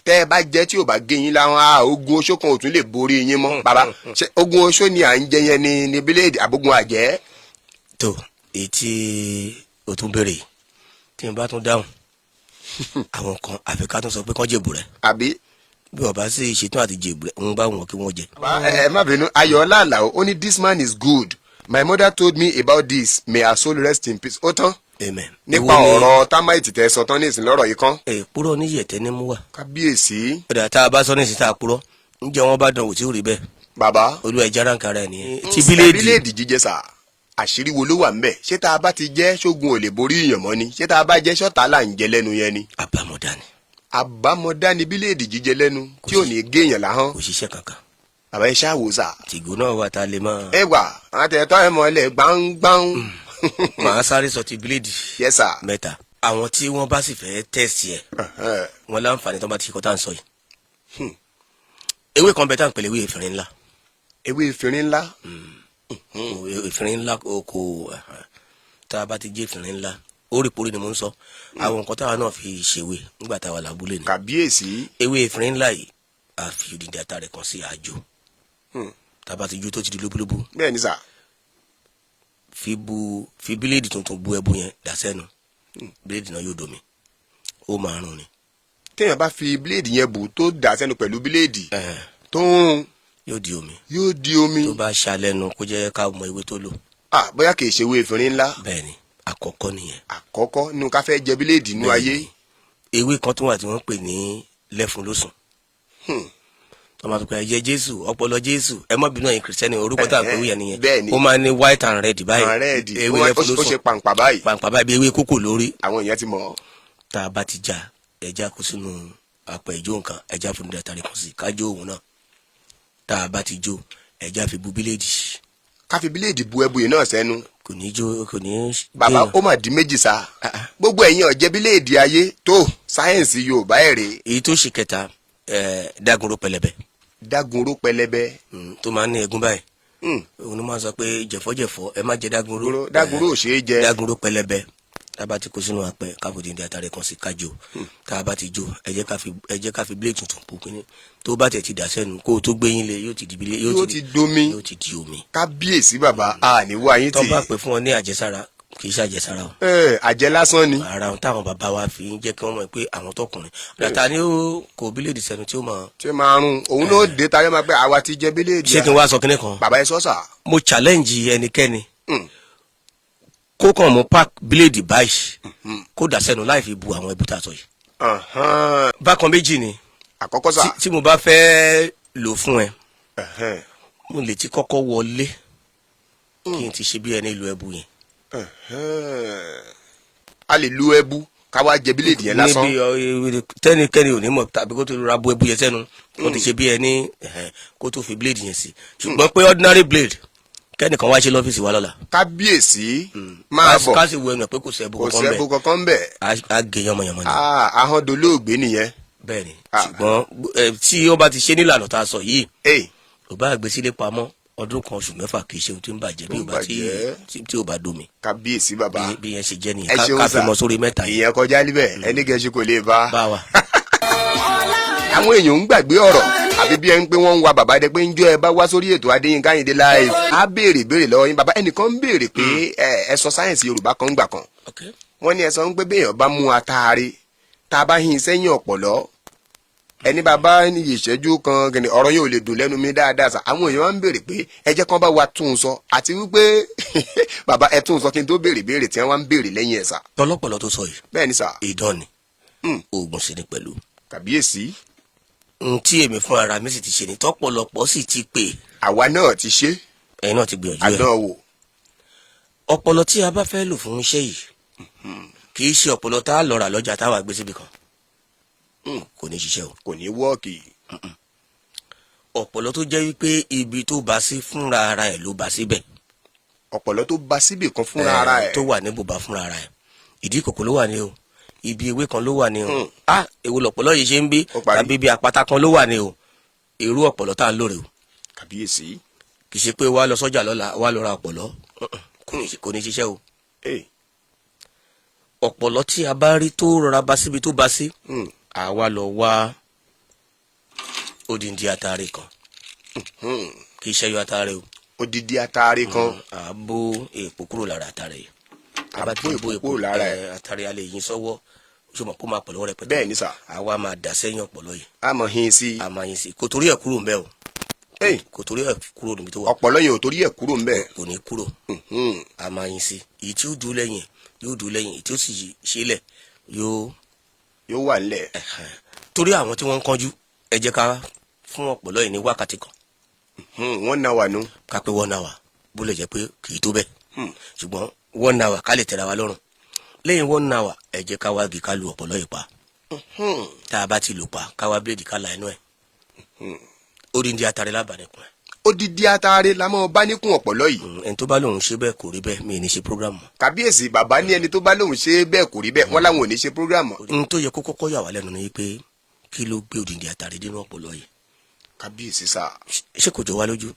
tẹ́ ẹ bá jẹ́ tí ò bá gé yín láwọn ogun oṣó kan ò tún lè borí yín mọ́ bàbá ṣé ogun oṣó ni à ń jẹ yẹn ni bíléèdì àbógun àjẹ́. tó ètí o tún béèrè tí n bá tún dáhùn àwọn kan àfikà tún sọ pé kán jèbù rẹ. àbí. bí wọn bá sì ṣetán àti jèbù rẹ ń bá wọn kí wọn jẹ. ẹ má bínú ayọ̀ọ́lá àlàó ó ní this man is good my mother told me about this may her soul rest in peace ó tán. amen. nípa ọ̀rọ̀ termite tẹ sọ tán ní ìsìn lọ́rọ̀ yìí kan. púrọ̀ ní yẹ̀tẹ́ ní mú wà. kábíyèsí. ọ̀dà tá a bá sọ ní ìsìn tá a púrọ̀ ǹjẹ́ wọ́n bá dán wò tí ó rí bẹ́ẹ̀. bàbá. olú ẹja ránkà rẹ̀ nìyẹn. ti bíléèdì jíjẹ sà àṣírí wo ló wà ńbẹ̀? ṣé tá a bá ti jẹ́ ṣógun ò lè borí èèyàn mọ́ ni? ṣé tá a bá jẹ́ ṣọ́ta là ń jẹ lẹ́nu yẹn ni? àbámọ̀dá ni. àbámọ̀dá ni bíléèdì jíjẹ lẹ́nu tí ò ní géèyàn láhán. kò ṣiṣẹ́ kankan. bàbá ẹ ṣáà wò sà. tìgò náà wà tá a lè mọ. ẹ wà àtẹ̀tọ́ ẹ mọ̀ ẹ gbáǹgbáǹ. màá sáré sọ ti bíléèdì. yes sir. mẹ́ta. àwọn tí wọ́n bá sì fẹ́ tẹ̀sí ẹ̀ wọ́n láǹfààní tó bá ti kọ́ tá à ń sọ yìí. ewé kan bẹ tá à ń pèlè ewé efirin ńlá. ewé efirin ńlá. efirin ńlá kò tá a bá ti jẹ́ efirin ńlá oríporí ni mo ń sọ àwọn nǹkan táwa náà fi ṣèwé nígbà táwa làbúlé ni. kàbíyèsí. ewé efirin ńlá yìí a fi odindi ata rẹ̀ kan sí àjò tá a bá ti jó tó ti di lóbúlóbú. bẹ́ẹ̀ ni sà. fi bíléèdì tuntun bu ẹbu yẹn dà sẹ́nu bíléèdì náà yóò domi ó máa rùn ni. téèyàn bá fi bíléèdì yẹn bù tó dà sẹ́nu pẹ̀lú bíléèdì tó ń yóò di omi. yóò di omi. tó bá ṣàlẹ́nu kó jẹ́ ká mọ ewé tó lò. bóyá kì í ṣe ewé efirin ńlá. bẹ́ẹ̀ni àkọ́kọ́ nìyẹn. àkọ́kọ́ nínú ká fẹ́ jẹ bíléèdì nínú ayé. ewé kan tó wà tí wọ́n pè ní lẹ́fun lósùn. tọ́mọ tó pé ẹ jẹ jésù ọpọlọ jésù ẹ má bínú ẹ̀yin kìrìsìtẹ́nì orúkọ tá à ń pè wíyẹn nìyẹn. ó máa ní white and red báyìí. ewé lẹ́fun lósùn ó ṣe pàǹpà báyìí. pàǹpà báyìí bí ewé kókò lórí. àwọn èèyàn ti mọ̀. tá a bá ti já ẹja kó sínú apẹ ìjó nǹkan ẹja fún dídá tàrí kan sí kájó òun náà. tá a bá ti jó ẹja fi bu bíléèdì. ká fi bíléèdì bu ẹbu yìí náà sẹ́nu. kò ní jó kò ní. bàbá ó mà di méjì sa. gbogbo ẹ̀yin ọ̀jẹ̀ bíléèdì ayé tó sáyẹ̀nsì yorùbá ẹ̀ rè. èyí tó ṣe kẹta dágunró pẹlẹbẹ. dágunró pẹlẹbẹ. tó máa ń ní ẹgún báyìí. òun ló máa ń sọ pé jẹ̀fọ́jẹ̀fọ́ ẹ má jẹ dágunró. dágunró ò ṣeé jẹ. dágunró pẹlẹbẹ tá a bá ti kó sínú apẹ káfọ dídí àtàrẹ kan sí kájò tá a bá ti jó ẹ jẹ́ ká fi bíléèdì tuntun pò kínní tó bá tẹ̀ ti dà sẹ́nu kó o tó gbẹ́yìn lé yóò ti di bílé yóò ti domi. yóò ti di omi. kábíyèsí bàbá a ní wá yín tì. tó bá pè fún ọ ní àjẹsára kì í ṣe àjẹsára o. àjẹ lásán ni. ara ohun táwọn bàbá wa fi ń jẹ́ kí wọ́n mọ̀ pé àwọn tọkùnrin ọ̀dàtà ni ó kó bíléèdì sẹ́nu tí ó mọ̀. tí ó máa rún òun náà dé tayọ máa pẹ́ àwa ti jẹ bíléèdì. ṣé kí n wá sọ kíní kan. bàbá ẹ sọ sà. mo challenge ẹnikẹ́ni kó kàn mú pack bíléèdì báyìí kó dà sẹ́nu láì fi bu àwọn ẹbí tá a sọ yìí. bákan méjì ni àkọ́kọ́ sà. tí mo bá fẹ́ lò fún ẹ mo lè ti kọ́kọ́ wọlé kí n ti ṣe bí ẹni lo ẹbu yẹn. a lè lu ẹbu ká wá jẹ bíléèdì yẹn lásán. níbi tẹ́nikẹ́ni ò ní mọ̀ tàbí kó tó ra bu ẹbu yẹn sẹ́nu kó ti ṣe bí ẹni kó tó fi bíléèdì yẹn sí ṣùgbọ́n pé ordinary blade kẹ́nìkan wá ṣe lọ́fíìsì wa lọ́la. kábíyèsí máa bọ̀ ká sì wo ẹnu ẹ̀ pé kò sẹ́ẹ̀bù kankan ń bẹ̀. a gé yánmọ̀yánmọ̀ ni. ahọ́n dolóògbé nìyẹn. bẹ́ẹ̀ni ṣùgbọ́n tí ó bá ti ṣe nílànà tá a sọ yìí ò bá gbé sílé pamọ́ ọdún kan oṣù mẹ́fà kì í ṣe ohun tí ń bàjẹ́ tí ò bá domi. kábíyèsí bàbá bí yẹn ṣe jẹ́ nìyẹn ká fi mọ sórí mẹ́ta yìí. ìyẹn kọjá níbẹ̀ ẹni gẹ̀ẹ́sì kò lè bá. bá wa. àwọn èèyàn ń gbàgbé ọ̀rọ̀ àbí bí ẹni pé wọ́n ń wa bàbá dẹ pé ń jọ ẹ bá wá sórí ètò Adéyínká Àyìndé live á béèrè lọ́wọ́ yín bàbá ẹnìkan ń béèrè pé ẹ sọ sáyẹ̀nsì Yorùbá kan gbà kan wọ́n ní ẹ sọ ń pé béèyàn bá mú ataare tá a bá hin sẹ́yìn ọ̀pọ̀lọ́ ẹni bàbá ní ìṣẹ́jú kan gẹ̀nì ọ̀rọ̀ yóò lè dùn lẹ́nu mi dáadáa sà àwọn èèyàn wá ń béèrè pé ẹ jẹ́ kán bá wa tún un sọ àti wípé bàbá ẹ tún un sọ kí n tó béèrè tí wọ́n wá ń béèrè lẹ́yìn ẹ̀ sà. tọlọpọlọ tó sọ yìí. bẹ́ẹ̀ ni sà. ìdán ni oògùn sì ni pẹ̀lú. kàbíyèsí. tí èmi fún ara mi sì ti ṣe ni tọ̀pọ̀lọpọ̀ sì ti pè. àwa náà ti ṣe. ẹ̀yin náà ti gbìyànjú ẹ̀. àdánwò. ọpọlọ tí a bá fẹ́ lò fún iṣẹ́ yìí kì í ṣe ọpọlọ tá a lọ rà lọ́jà táwa gbé síbi kan kò ní ṣiṣẹ́ o. kò ní wọ́ọ̀kì. ọpọlọ tó jẹ́ wípé ibi tó bá sí fúnra ara ẹ̀ ló bá síbẹ̀. ọpọlọ tó bá síbì kan fúnra ara ẹ̀. tó wà ní bùbá fúnra ara ẹ̀ ìdí kòkó ló wà ní o ibi ewé kan ló wà ní o èwo lọpọlọ yìí ṣe ń bí tàbí ibi àpáta kan ló wà ní o irú ọpọlọ tá à ń lò rè o. kàbíyèsí. kì í ṣe pé wàá lọ sọ́jà lọ́la wàá lọ ra ọpọlọ kò ní ṣiṣẹ́ o. ọpọlọ tí a bá rí tó rọra bá síbi tó bá sí àwa lọ wá odindi atare kan kì í ṣe yọ atare o. odidi atare kan. àbò èèpo kúrò lára atare yìí. àbò èèpo kúrò lára ẹ̀. atare alẹ́ yìí sọ́wọ́ ṣùgbọ́n kó máa pọ̀lọ́ rẹ̀ pẹ̀lú. bẹ́ẹ̀ ni sà. àwa máa dà sẹ́yìn ọpọlọ yìí. a mọ̀ hin sí. a máa yin sí kò torí ẹ̀ kúrò ń bẹ́ o. kò torí ẹ̀ kúrò níbi tó wà. ọpọlọ yẹn ò torí ẹ̀ kúrò ń bẹ́. kò ní kúrò. a máa yin sí èyí tí ó dúró lẹ́yìn yóò dúró lẹ́yìn èyí tí ó sì ṣílẹ̀ yóò wà nílẹ̀. torí àwọn tí wọ́n ń kánjú ẹ jẹ́ ká fún ọpọlọ yìí ní wákàtí kan. wọ́n náà wà nù. ká pé wọ́n náà wà bó lè jẹ́ pé kì í tó bẹ́ẹ̀. ṣùgbọ́n 1 hour ká lè tẹ̀ra wa lọ́rùn lẹ́yìn 1 hour ẹ jẹ́ ká wá gi ká lu ọ̀pọ̀lọ́ yìí pa tá a bá ti lù pa ká wá bíléèdì ká la inú ẹ̀ odindi atare lábàánìkùn ẹ̀. odidi atare la mọ bá níkùn ọ̀pọ̀lọ́ yìí. ẹni tó bá lóun ṣe bẹ́ẹ̀ kò rí bẹ́ẹ̀ mi ì ní ṣe program mọ́. kábíyèsí bàbá ní ẹni tó bá lóun ṣe bẹ́ẹ̀ kò rí bẹ́ẹ̀ wọ́n láwọn ò ní ṣe program mọ́. ohun tó yẹ kó kọ́kọ́ yà wá lẹ́nu ni pé kí ló gbé odindi atare dínú ọ̀pọ̀lọ́ yìí. kábíyèsí sá. ṣé kò jọ wá lójú.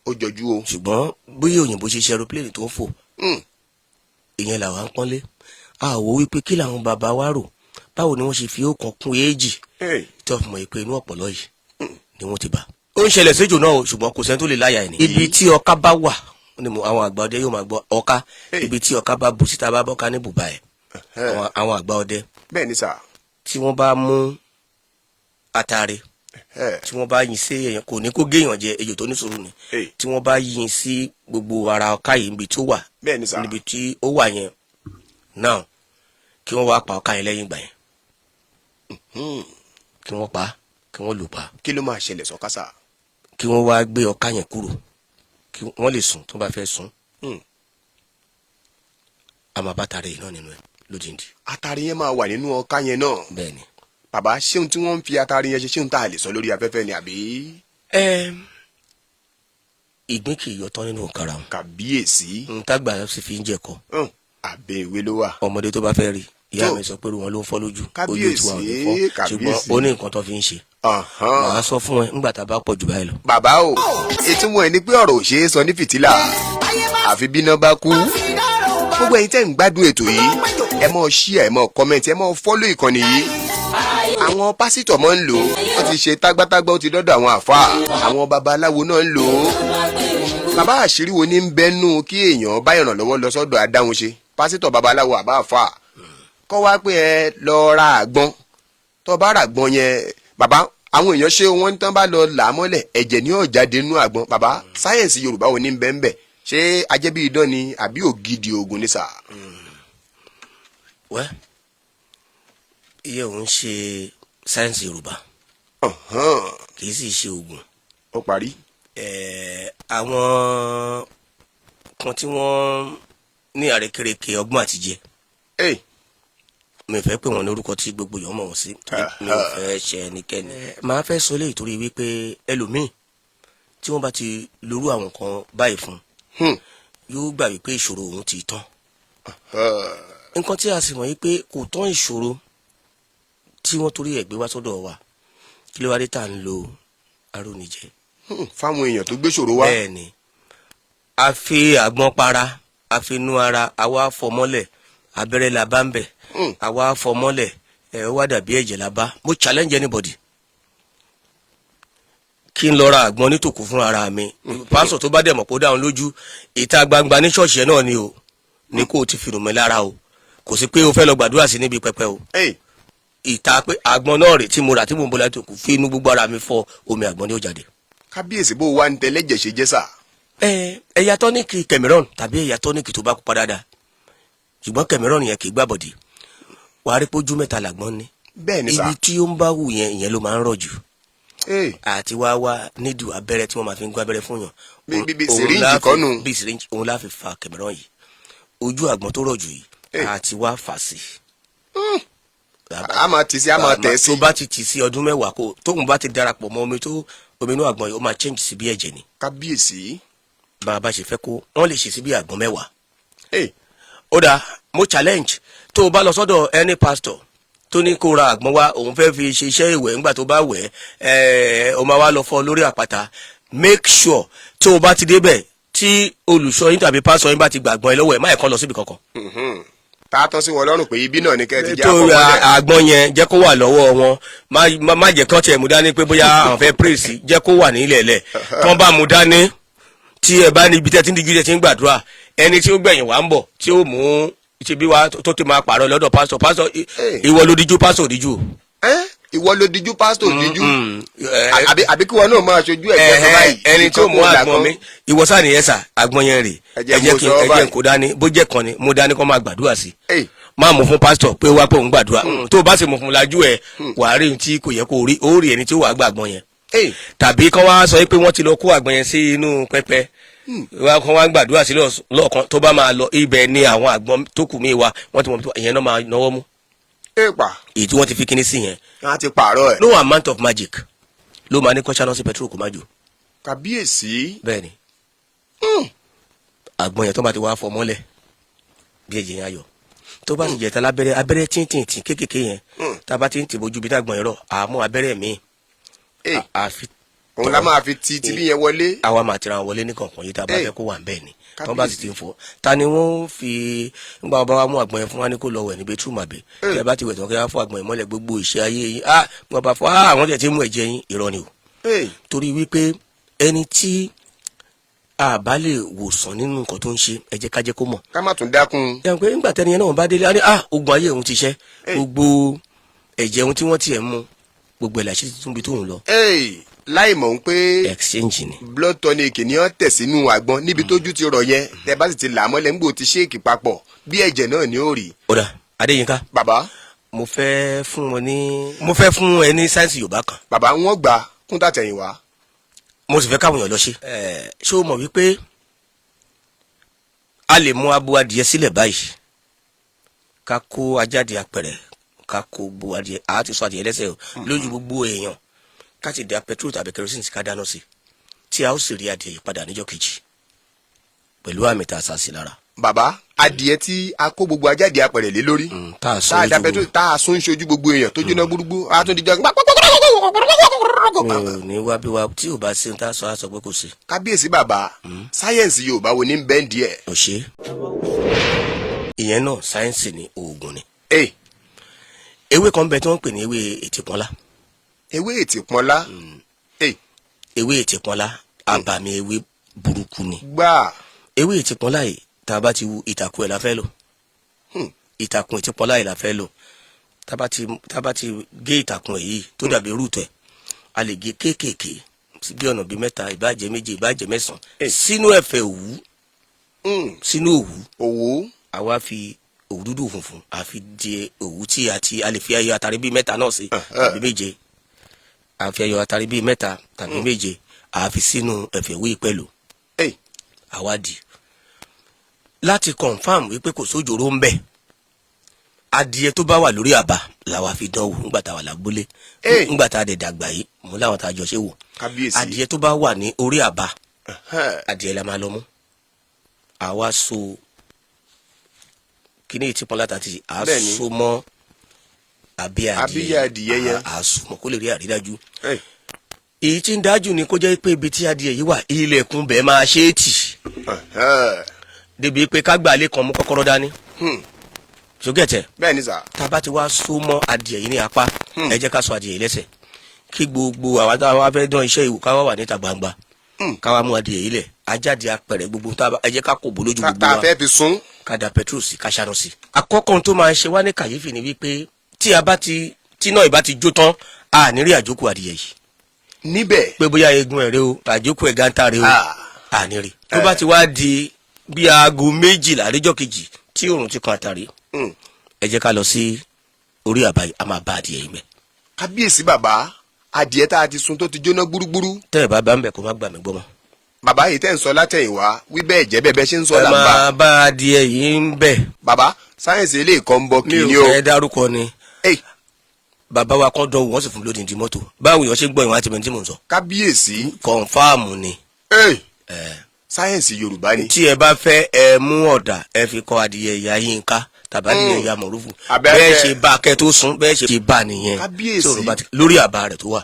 ó jọjú o. ṣùgbọ́n bóyá òyìnbó ṣe ṣe aeroplane tó ń fò ìyẹn làwa ń pọ́nlé a wò wípé kí làwọn bàbá wa rò báwo ni wọ́n ṣe fi ọ̀kan kún èjì tó fi mọ̀ pé inú ọ̀pọ̀lọ́ yìí ni wọ́n ti bá. ó ń ṣẹlẹ̀ séjò náà o ṣùgbọ́n kò sẹ́ni tó lè láyà ẹ̀ ní. ibi tí ọká bá wà ni àwọn àgbà ọdẹ yóò máa gbọ́ ọká ibi tí ọká bá bu síta bá bọ́ká ní bùbá ẹ̀ àwọn àgbà ọdẹ. bẹ́ẹ̀ ni sà. tí wọ́n bá mú atare tí wọ́n bá yin sí èèyàn kò ní kó géèyàn jẹ ejò tó ní sùúrù ni tí wọ́n bá yin sí gbogbo ara ọká yìí níbi tó wà níbi tí ó wà yẹn náà kí wọ́n wá pa ọká yẹn lẹ́yìn ìgbà yẹn kí wọ́n pa kí wọ́n lù pa. kí ló máa ṣẹlẹ̀ sọ́kásà. kí wọ́n wá gbé ọká yẹn kúrò kí wọ́n lè sùn tó bá fẹ́ sùn a máa bá atare yìí náà nínú ẹ̀ lójijì. atare yẹn máa wà nínú ọká yẹn náà. bẹ́ẹ̀ni. bàbá ṣéun tí wọ́n ń fi atare yẹn ṣe ṣéun tá a lè sọ lórí afẹ́fẹ́ ni àbí. ìgbín kì í yọ tán nínú kara wọn. kàbíyèsí. ntàgbà sì fi ń jẹ̀kọ. àbẹ̀ ìwé ló wà. ọmọdé tó bá fẹ́ rí ìyá mi sọ pé wọn ló ń fọ́ lójú ojú tí wọn ò ní fọ́ ṣùgbọ́n ó ní nǹkan tó fi ń ṣe. màá sọ fún ẹ nígbà tá a bá pọ̀ jù báyìí lọ. bàbá o ìtumọ̀ ẹ̀ ni pé ọ̀rọ̀ ò ṣeé sọ ní fìtílà àfi bíná bá kú. gbogbo ẹ̀yin tẹ́ ń gbádùn ètò yìí ẹ mọ̀ share ẹ mọ̀ comment ẹ mọ̀ follow ìkànnì yìí. àwọn pásítọ̀ mọ̀ ń lò ó wọ́n ti ṣe tágbátágbá ó ti dọ́dọ̀ àwọn àfáà àwọn babaláwo náà ń lò ó. bàbá àṣírí wo ní ń bẹ́nu kí èèyàn bá ìrànlọ́wọ́ lọ sọ́dọ̀ adáhunṣe pásítọ̀ babaláwo àbá àfáà kọ́ wá pé ẹ lọ ra àgbọn tó bá ra àgbọn yẹn bàbá àwọn èèyàn ṣé wọ́n tán bá lọ là á mọ́lẹ̀ ẹ̀jẹ̀ ní ọ̀jáde nínú àgbọn bàbá sáyẹ̀nsì yorùbá wo ní bẹ́ẹ̀ ṣé ajẹ́bí idán ni àbí ògidì oògùn ní sà. wẹ́ iye òun ṣe sáyẹ̀nsì yorùbá kì í sì ṣe oògùn. ó parí. àwọn kan tí wọ́n ní àrékérekè ọgbọ́n àtijẹ mi fẹ́ pé wọn lórúkọ tí gbogbo yọ̀ mọ̀ wọ́n sí mi ò fẹ́ ṣe ẹnikẹ́ni. màá fẹ́ sọ léyìí torí wípé ẹlòmíì tí wọ́n bá ti lórú àwọn kan báyìí fún yóò gbà wípé ìṣòro òun ti tán. nǹkan tí a sì mọ̀ wípé kò tán ìṣòro tí wọ́n torí ẹ̀ gbé wá sọ́dọ̀ wa kí ló wá dé tá à ń lo arónijẹ. fáwọn èèyàn tó gbé ṣòro wá. bẹ́ẹ̀ ni a fi àgbọn para a fi nú ara àwa fọmọ́lẹ̀ abẹ́rẹ́ la bá ń bẹ̀ àwa fọmọ́lẹ̀ ẹ̀ wá dàbí ẹ̀jẹ̀ la bá mo challenge anybody kí n lọ ra àgbọn nítòkù fún ara mi pásọ̀ tó bá dẹ̀ mọ̀ kó dáhùn lójú ìta gbangba ní ṣọ́ọ̀ṣì ẹ̀ náà ni o ní kó o ti fi rùn mí lára o kò sí pé o fẹ́ lọ gbàdúrà sí níbi pẹpẹ o ìta pé àgbọn náà rè tí mo rà tí mo ń bọ́lá tó kù fi inú gbogbo ara mi fọ omi àgbọn ní ó jáde. kábíyèsí bó wà ń tẹlẹ́jẹ̀ ṣe jẹ́ sà. ẹ̀yà tọ́níkì Cameroon tàbí ẹ̀yà tọ́níkì tó bá kópa dáadáa ṣùgbọ́n Cameroon yẹn kì í gbàbọ̀dì wàá rí pójú mẹ́ta làgbọ́n ní. bẹ́ẹ̀ ni sà. ibi tí ó ń bá wù yẹn ìyẹn ló máa ń rọ̀ jù. àti wá nídìí abẹ́rẹ́ tí wọ́n máa fi ń gbọ́ abẹ́rẹ́ fún yàn. bí sìríǹjì kọ́nù. bí sìríǹjì òun la fi fa Cameroon yìí ojú àgbọn tó rọ̀ jù yìí àti wá fà sí. a máa tì sí a máa tẹ̀ sí. tó bá ti tì sí ọdún mẹ́wàá kó tóun bá ti darapọ̀ mọ́ omi inú àgbọn yìí ó máa change sí bí ẹ̀jẹ̀ ni. kábíyèsí. bá a bá ṣe fẹ́ kó wọ́n lè ṣe sí bí àgbọn mẹ́wàá. ó dáa mo challenge tó o bá lọ sọ́dọ̀ any pastor tó ní kó ra àgbọn wá òun fẹ́ fi ṣe iṣẹ́ ìwẹ̀ ńgbà tó bá wẹ̀ ó máa wá lọ fọ lórí àpáta make sure tó o bá ti débẹ̀ tí olùṣọ́ yín tàbí pastor yín bá ti gbàgbọ́n ẹ lọ́wọ́ ẹ̀ má ẹ̀kọ́ lọ síbi kankan. tá a tán sí wọn lọ́rùn pé ibi náà ni kẹ́ ẹ ti jẹ́ àkọ́kọ́ rẹ̀. àgbọn yẹn jẹ́ kó wà lọ́wọ́ wọn má jẹ́ kán tiẹ̀ mú dání pé bóyá àwọn fẹ́ praise jẹ́ kó wà nílẹ̀ lẹ̀ tán bá mú dání tí ẹ bá níbi tẹ́ ti ń dijú tẹ́ ti ń gbàdúrà ẹni tí ó gbẹ̀yìn wá ń bọ̀ tí ó mú ṣe bí wa tó ti máa pààrọ̀ lọ́dọ̀ pásítọ̀ ìwọ ló díjú pásítọ̀ díjú. ìwọ ló díjú pásítọ̀ díjú àbí kí wọn náà máa ṣojú ẹ̀jẹ̀ tó báyìí. ẹni tó mú àgbọn mi ìwọ sáà nìyẹn sà àgbọn yẹn rè ẹjẹ kó dání bó jẹ́ kan ni mo dání kó máa gbàdúrà sí máa mú fún pásítọ̀ pé wá pé òun gbàdúrà tó o bá sì mú fún lajú ẹ wàá rí tí kò yẹ kó rí ó rí ẹni tí ó wàá gbà àgbọn yẹn tàbí kán wá sọ pé wọ́n ti lọ kó àgbọn yẹn sí inú pẹpẹ wọ́n kàn wá gbàdúrà sílẹ̀ lọ́ọ̀kan tó bá máa lọ ibẹ̀ ni àwọn àgbọn tó kù mí wa wọ́n ti mọ̀ ìyẹn náà máa náwó mú. èyí tí wọ́n ti fi kíní sí yẹn. wọ́n ti pààrọ̀ ẹ̀. no amount of magic ló máa ní kọ́ṣá lọ sí petrol kò má jò. kàbíyèsí. bẹ́ẹ̀ni àgbọn yẹn tó bá ti wá fọ mọ́lẹ̀ bí ẹ̀jẹ̀ yẹn ayọ̀ tó bá nìjẹ́ ta lábẹ́rẹ́ abẹ́rẹ́ tíntìntì kéékèèké yẹn tá a bá ti ń tìbójú bí dàgbọ̀n yẹn rọ̀ àmọ́ abẹ́rẹ́ mi. àfi òun la máa fi ti tìbí yẹn wọlé. àwa máa tira wọn wọlé ní kọ̀ọ̀kan yìí tá a bá fẹ́ kó wà ń bẹ́ẹ̀ ni tó bá sì ti ń fọ ta ni wọ́n fi nígbà bá wa mú àgbọn yẹn fún wa ní kó lọ wẹ̀ ní bẹ́túrú màbẹ́ kí ẹ bá ti wẹ̀ tán kí ẹ fọ àgbọn yẹn mọ́lẹ̀ gbogbo ìṣe ayé yín wọ́n bá fọ àwọn tẹ̀ tí mú ẹ̀jẹ̀ yín irọ́ ni o torí wípé ẹni tí a bá lè wòsàn nínú nǹkan tó ń ṣe ẹ jẹ́ ká jẹ́ kó mọ̀. ká má tún dákun. ẹ pé nígbà tẹ́ni yẹn náà bá délé á ní ogun ayé òun ti ṣẹ́ gbogbo ẹ̀jẹ̀ ohun tí wọ́n tiẹ̀ mú gbogbo ẹ̀ làṣẹ tuntun bí tóun lọ. láì mọ̀ ń pé exchange ni. blood tonic ni wọ́n tẹ̀ sínú àgbọn níbi tójú ti rọ̀ yẹn tẹ bá sì ti là á mọ́lẹ̀ ńgbò ti ṣéèkì papọ̀ bí ẹ̀jẹ̀ náà ni ó rí. ó dà Adéyínká. bàbá. mo fẹ́ fún ẹ ní sáyẹ́nsì Yorùbá kan. bàbá wọn gbà kún tàtẹ̀yìnwá. mo sì fẹ́ káwọn èèyàn lọ ṣe. ṣé o mọ̀ wípé a lè mú abo adìyẹ sílẹ̀ báyìí ká kó ajáde apẹ̀rẹ̀ ká kó gbo adìyẹ àá ti sọ adìyẹ lẹ́sẹ̀ o lójú gbogbo èèyàn ká ti da petrol tàbí kerosene ká dáná sí tí a ó sì rí adìyẹ yìí padà níjọ́ kejì pẹ̀lú àmì tá a sá sí lára. bàbá adìyẹ tí a kó gbogbo ajáde apẹ̀rẹ̀ lé lórí tá a da petrol tá a sún ṣojú gbogbo èèyàn tó jóná gbúrúgbú a tún di jọ mi ò ní wá bí wa tí ò bá sí ní tá a sọ á sọ pé kò sí. kábíyèsí bàbá sáyẹ́ǹsì Yorùbá wo ní bẹ́ẹ̀ díẹ̀. ò ṣe ìyẹn náà sáyẹ́ǹsì ni oògùn ni. ewé kan bẹ tí wọ́n ń pè ní ewé ètìpọ́nlá. ewé ètìpọ́nlá. ewé ètìpọ́nlá àbàmì ewé burúkú ni. gbà. ewé ètìpọ́nlá yìí tá a bá ti wu ìtàkùn ẹ̀ la fẹ́ lò. ìtàkùn ètìpọ́nlá yìí la fẹ́ lò. tá a bá ti gé ìtàkùn ẹ̀ yìí tó dàbí rúùtù ẹ̀ a lè gé kéékèèké sí bí ọ̀nà bíi mẹ́ta ìbájẹ́ méje ìbájẹ́ mẹ́sàn-án sínú ẹ̀fẹ̀ òwú sínú òwú àwa fi òwú dúdú funfun àfi di òwú tí a lè fi ẹyọ àtàrí bíi mẹ́ta náà sí tàbí méje àfi ẹyọ àtàrí bíi mẹ́ta tàbí méje àfi sínú ẹ̀fẹ̀ òwú pẹ̀lú àwa dì láti confam wípé kò sójòrò ń bẹ adìyẹ tó bá wà lórí àbá làwa fi dánwò ńgbà tá a wà lábúlé ńgbà tá a dẹ̀ dàgbà yìí mú láwọn tá a jọ ṣe wò adìyẹ tó bá wà ní orí àbá adìyẹ la máa lọ mú àwa so kíní ìtìpọ́nlá tàti àso mọ́ abíyá adìyẹ yẹn àsùnmọ́ kó lè rí àrídájú èyí tí ń dájú ni kó jẹ́ pé ibi tí adìyẹ yìí wà ilẹ̀kùn bẹ́ẹ̀ máa ṣe é tì débi pé ká gbà lé kan mú kọ́kọ́rọ́ dání sókètè. bẹ́ẹ̀ni sà. tá a bá ti wá so mọ́ adìyẹ yìí ní apá ẹ jẹ́ ká so adìyẹ yìí lẹ́sẹ̀ kí gbogbo àwa tá a wá fẹ́ dán iṣẹ́ ìwò ká wá wà níta gbangba ká wá mú adìyẹ yìí lẹ̀ ajáde apẹ̀rẹ̀ gbogbo tá a jẹ́ ká kò bó lójú gbogbo wa. tá a fẹ́ fi sún. ká da petrol sí ká ṣáná sí. àkọ́kọ́ tó máa ń ṣe wá ní kàyéfì ni wípé tí náà ìbá ti jó tán a ní rí àjókù adìyẹ yìí. níbẹ̀. pé bóyá eegun ẹ̀ rẹ o àjókù ẹ̀ gántà rẹ o a ní rí. tó bá ti wá di bí aago 12 àríjọ́ kejì tí oòrùn ti kan àtàrí ẹ jẹ́ ká lọ sí orí àbá yìí a máa bá adìyẹ yìí mẹ́. kábíyèsí bàbá adìyẹ tá a ti sun tó ti jóná gbúrúgbúrú. tẹ́ ẹ bá bá ń bẹ̀ kó má gbà mí gbọ́ mọ́. bàbá yìí tẹ́ ń sọ látẹ̀yìnwá wí bẹ́ẹ̀ jẹ́ bẹ́ẹ̀ bẹ́ẹ̀ ṣe ń sọ là ń bá. ẹ máa bá adìyẹ yìí ń bẹ̀. bàbá sáyẹ̀nsì eléyìí kan ń bọ kì í ní mi o. ò fẹ́ dárúkọ ni. bàbá wa kan dánwò wọ́n sì fún mi lódìdí mọ́tò báwo yọ̀ ṣe gbọ́ ìwọ̀n àti mẹ́tí mò ń sọ. kábíyèsí. kọ̀ǹfàmù ni. sáyẹ̀nsì Yorùbá ni. tí ẹ bá fẹ́ ẹ mú ọ̀dà ẹ fi kọ́ adìyẹ ìyá Yínká tàbí adìyẹ ìyá Mọ̀rúfù bẹ́ẹ̀ ṣe bá kẹ́ tó sún bẹ́ẹ̀ ṣe bá nìyẹn lórí àbá rẹ̀ tó wà.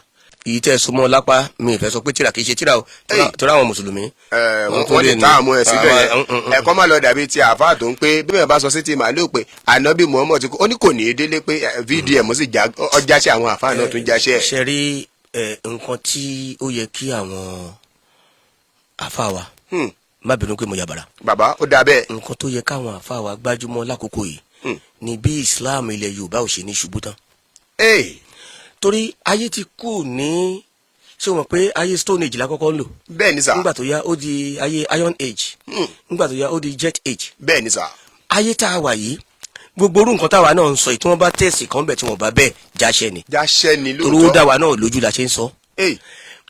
èyí tẹ́ súnmọ́ lápá mi ìfẹ́ sọ pé tíra kì í ṣe tíra o tíra àwọn mùsùlùmí. wọ́n lè tá àmú ẹ̀ síbẹ̀ yẹn ẹ̀kọ́ máa lọ dàbí ti àáfàá tó ń pé bí wọ́n bá sọ sí ti màálù pé ànábì Muhammad ti kó ó ní kò ní í délé pé VDM sì ọjà sí àwọn àáfàá náà tún jáṣẹ́. ṣe rí nǹkan tí ó yẹ kí àwọn àáfàá wa má bínú pé mo yàbàrà. bàbá ó dà bẹ́ẹ̀. nǹkan tó yẹ káwọn àáfàá wa gbájúmọ́ lákòókò yìí ni bí Islam ilẹ̀ Yorùbá ò ṣe ní ṣubú tán. torí ayé ti kú ní ṣé o mọ̀ pé ayé Stone Age la kọ́kọ́ ń lò. bẹ́ẹ̀ ni sà. nígbà tó yá ó di ayé Iron Age. nígbà tó yá ó di Jet Age. bẹ́ẹ̀ ni sà. ayé tá a wà yìí gbogbo orú nǹkan táwa náà ń sọ yìí tí wọ́n bá tẹ̀sí kan bẹ̀ tí wọ́n bá bẹ́ẹ̀ jáṣẹ́ ni. jáṣẹ́ ni lóòótọ́. torí ó dá wa náà lójú la ṣe ń sọ.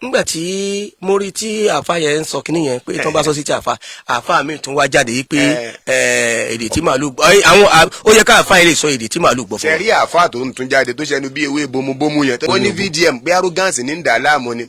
nígbà tí mo rí tí àfa yẹn ń sọ kínní yẹn pé tí wọ́n bá sọ sí ti àfa mi tún wá jáde yìí pé èdè tí màálù gbọ́ àwọn ó yẹ ká àfa yẹn lè sọ èdè tí màálù gbọ́ fún wa. sẹ́rí àfa tó ń tún jáde tó ṣẹnu bí ewé bomubomu yẹn tó ní VDM pé arrogance ní ń dà láàmú ni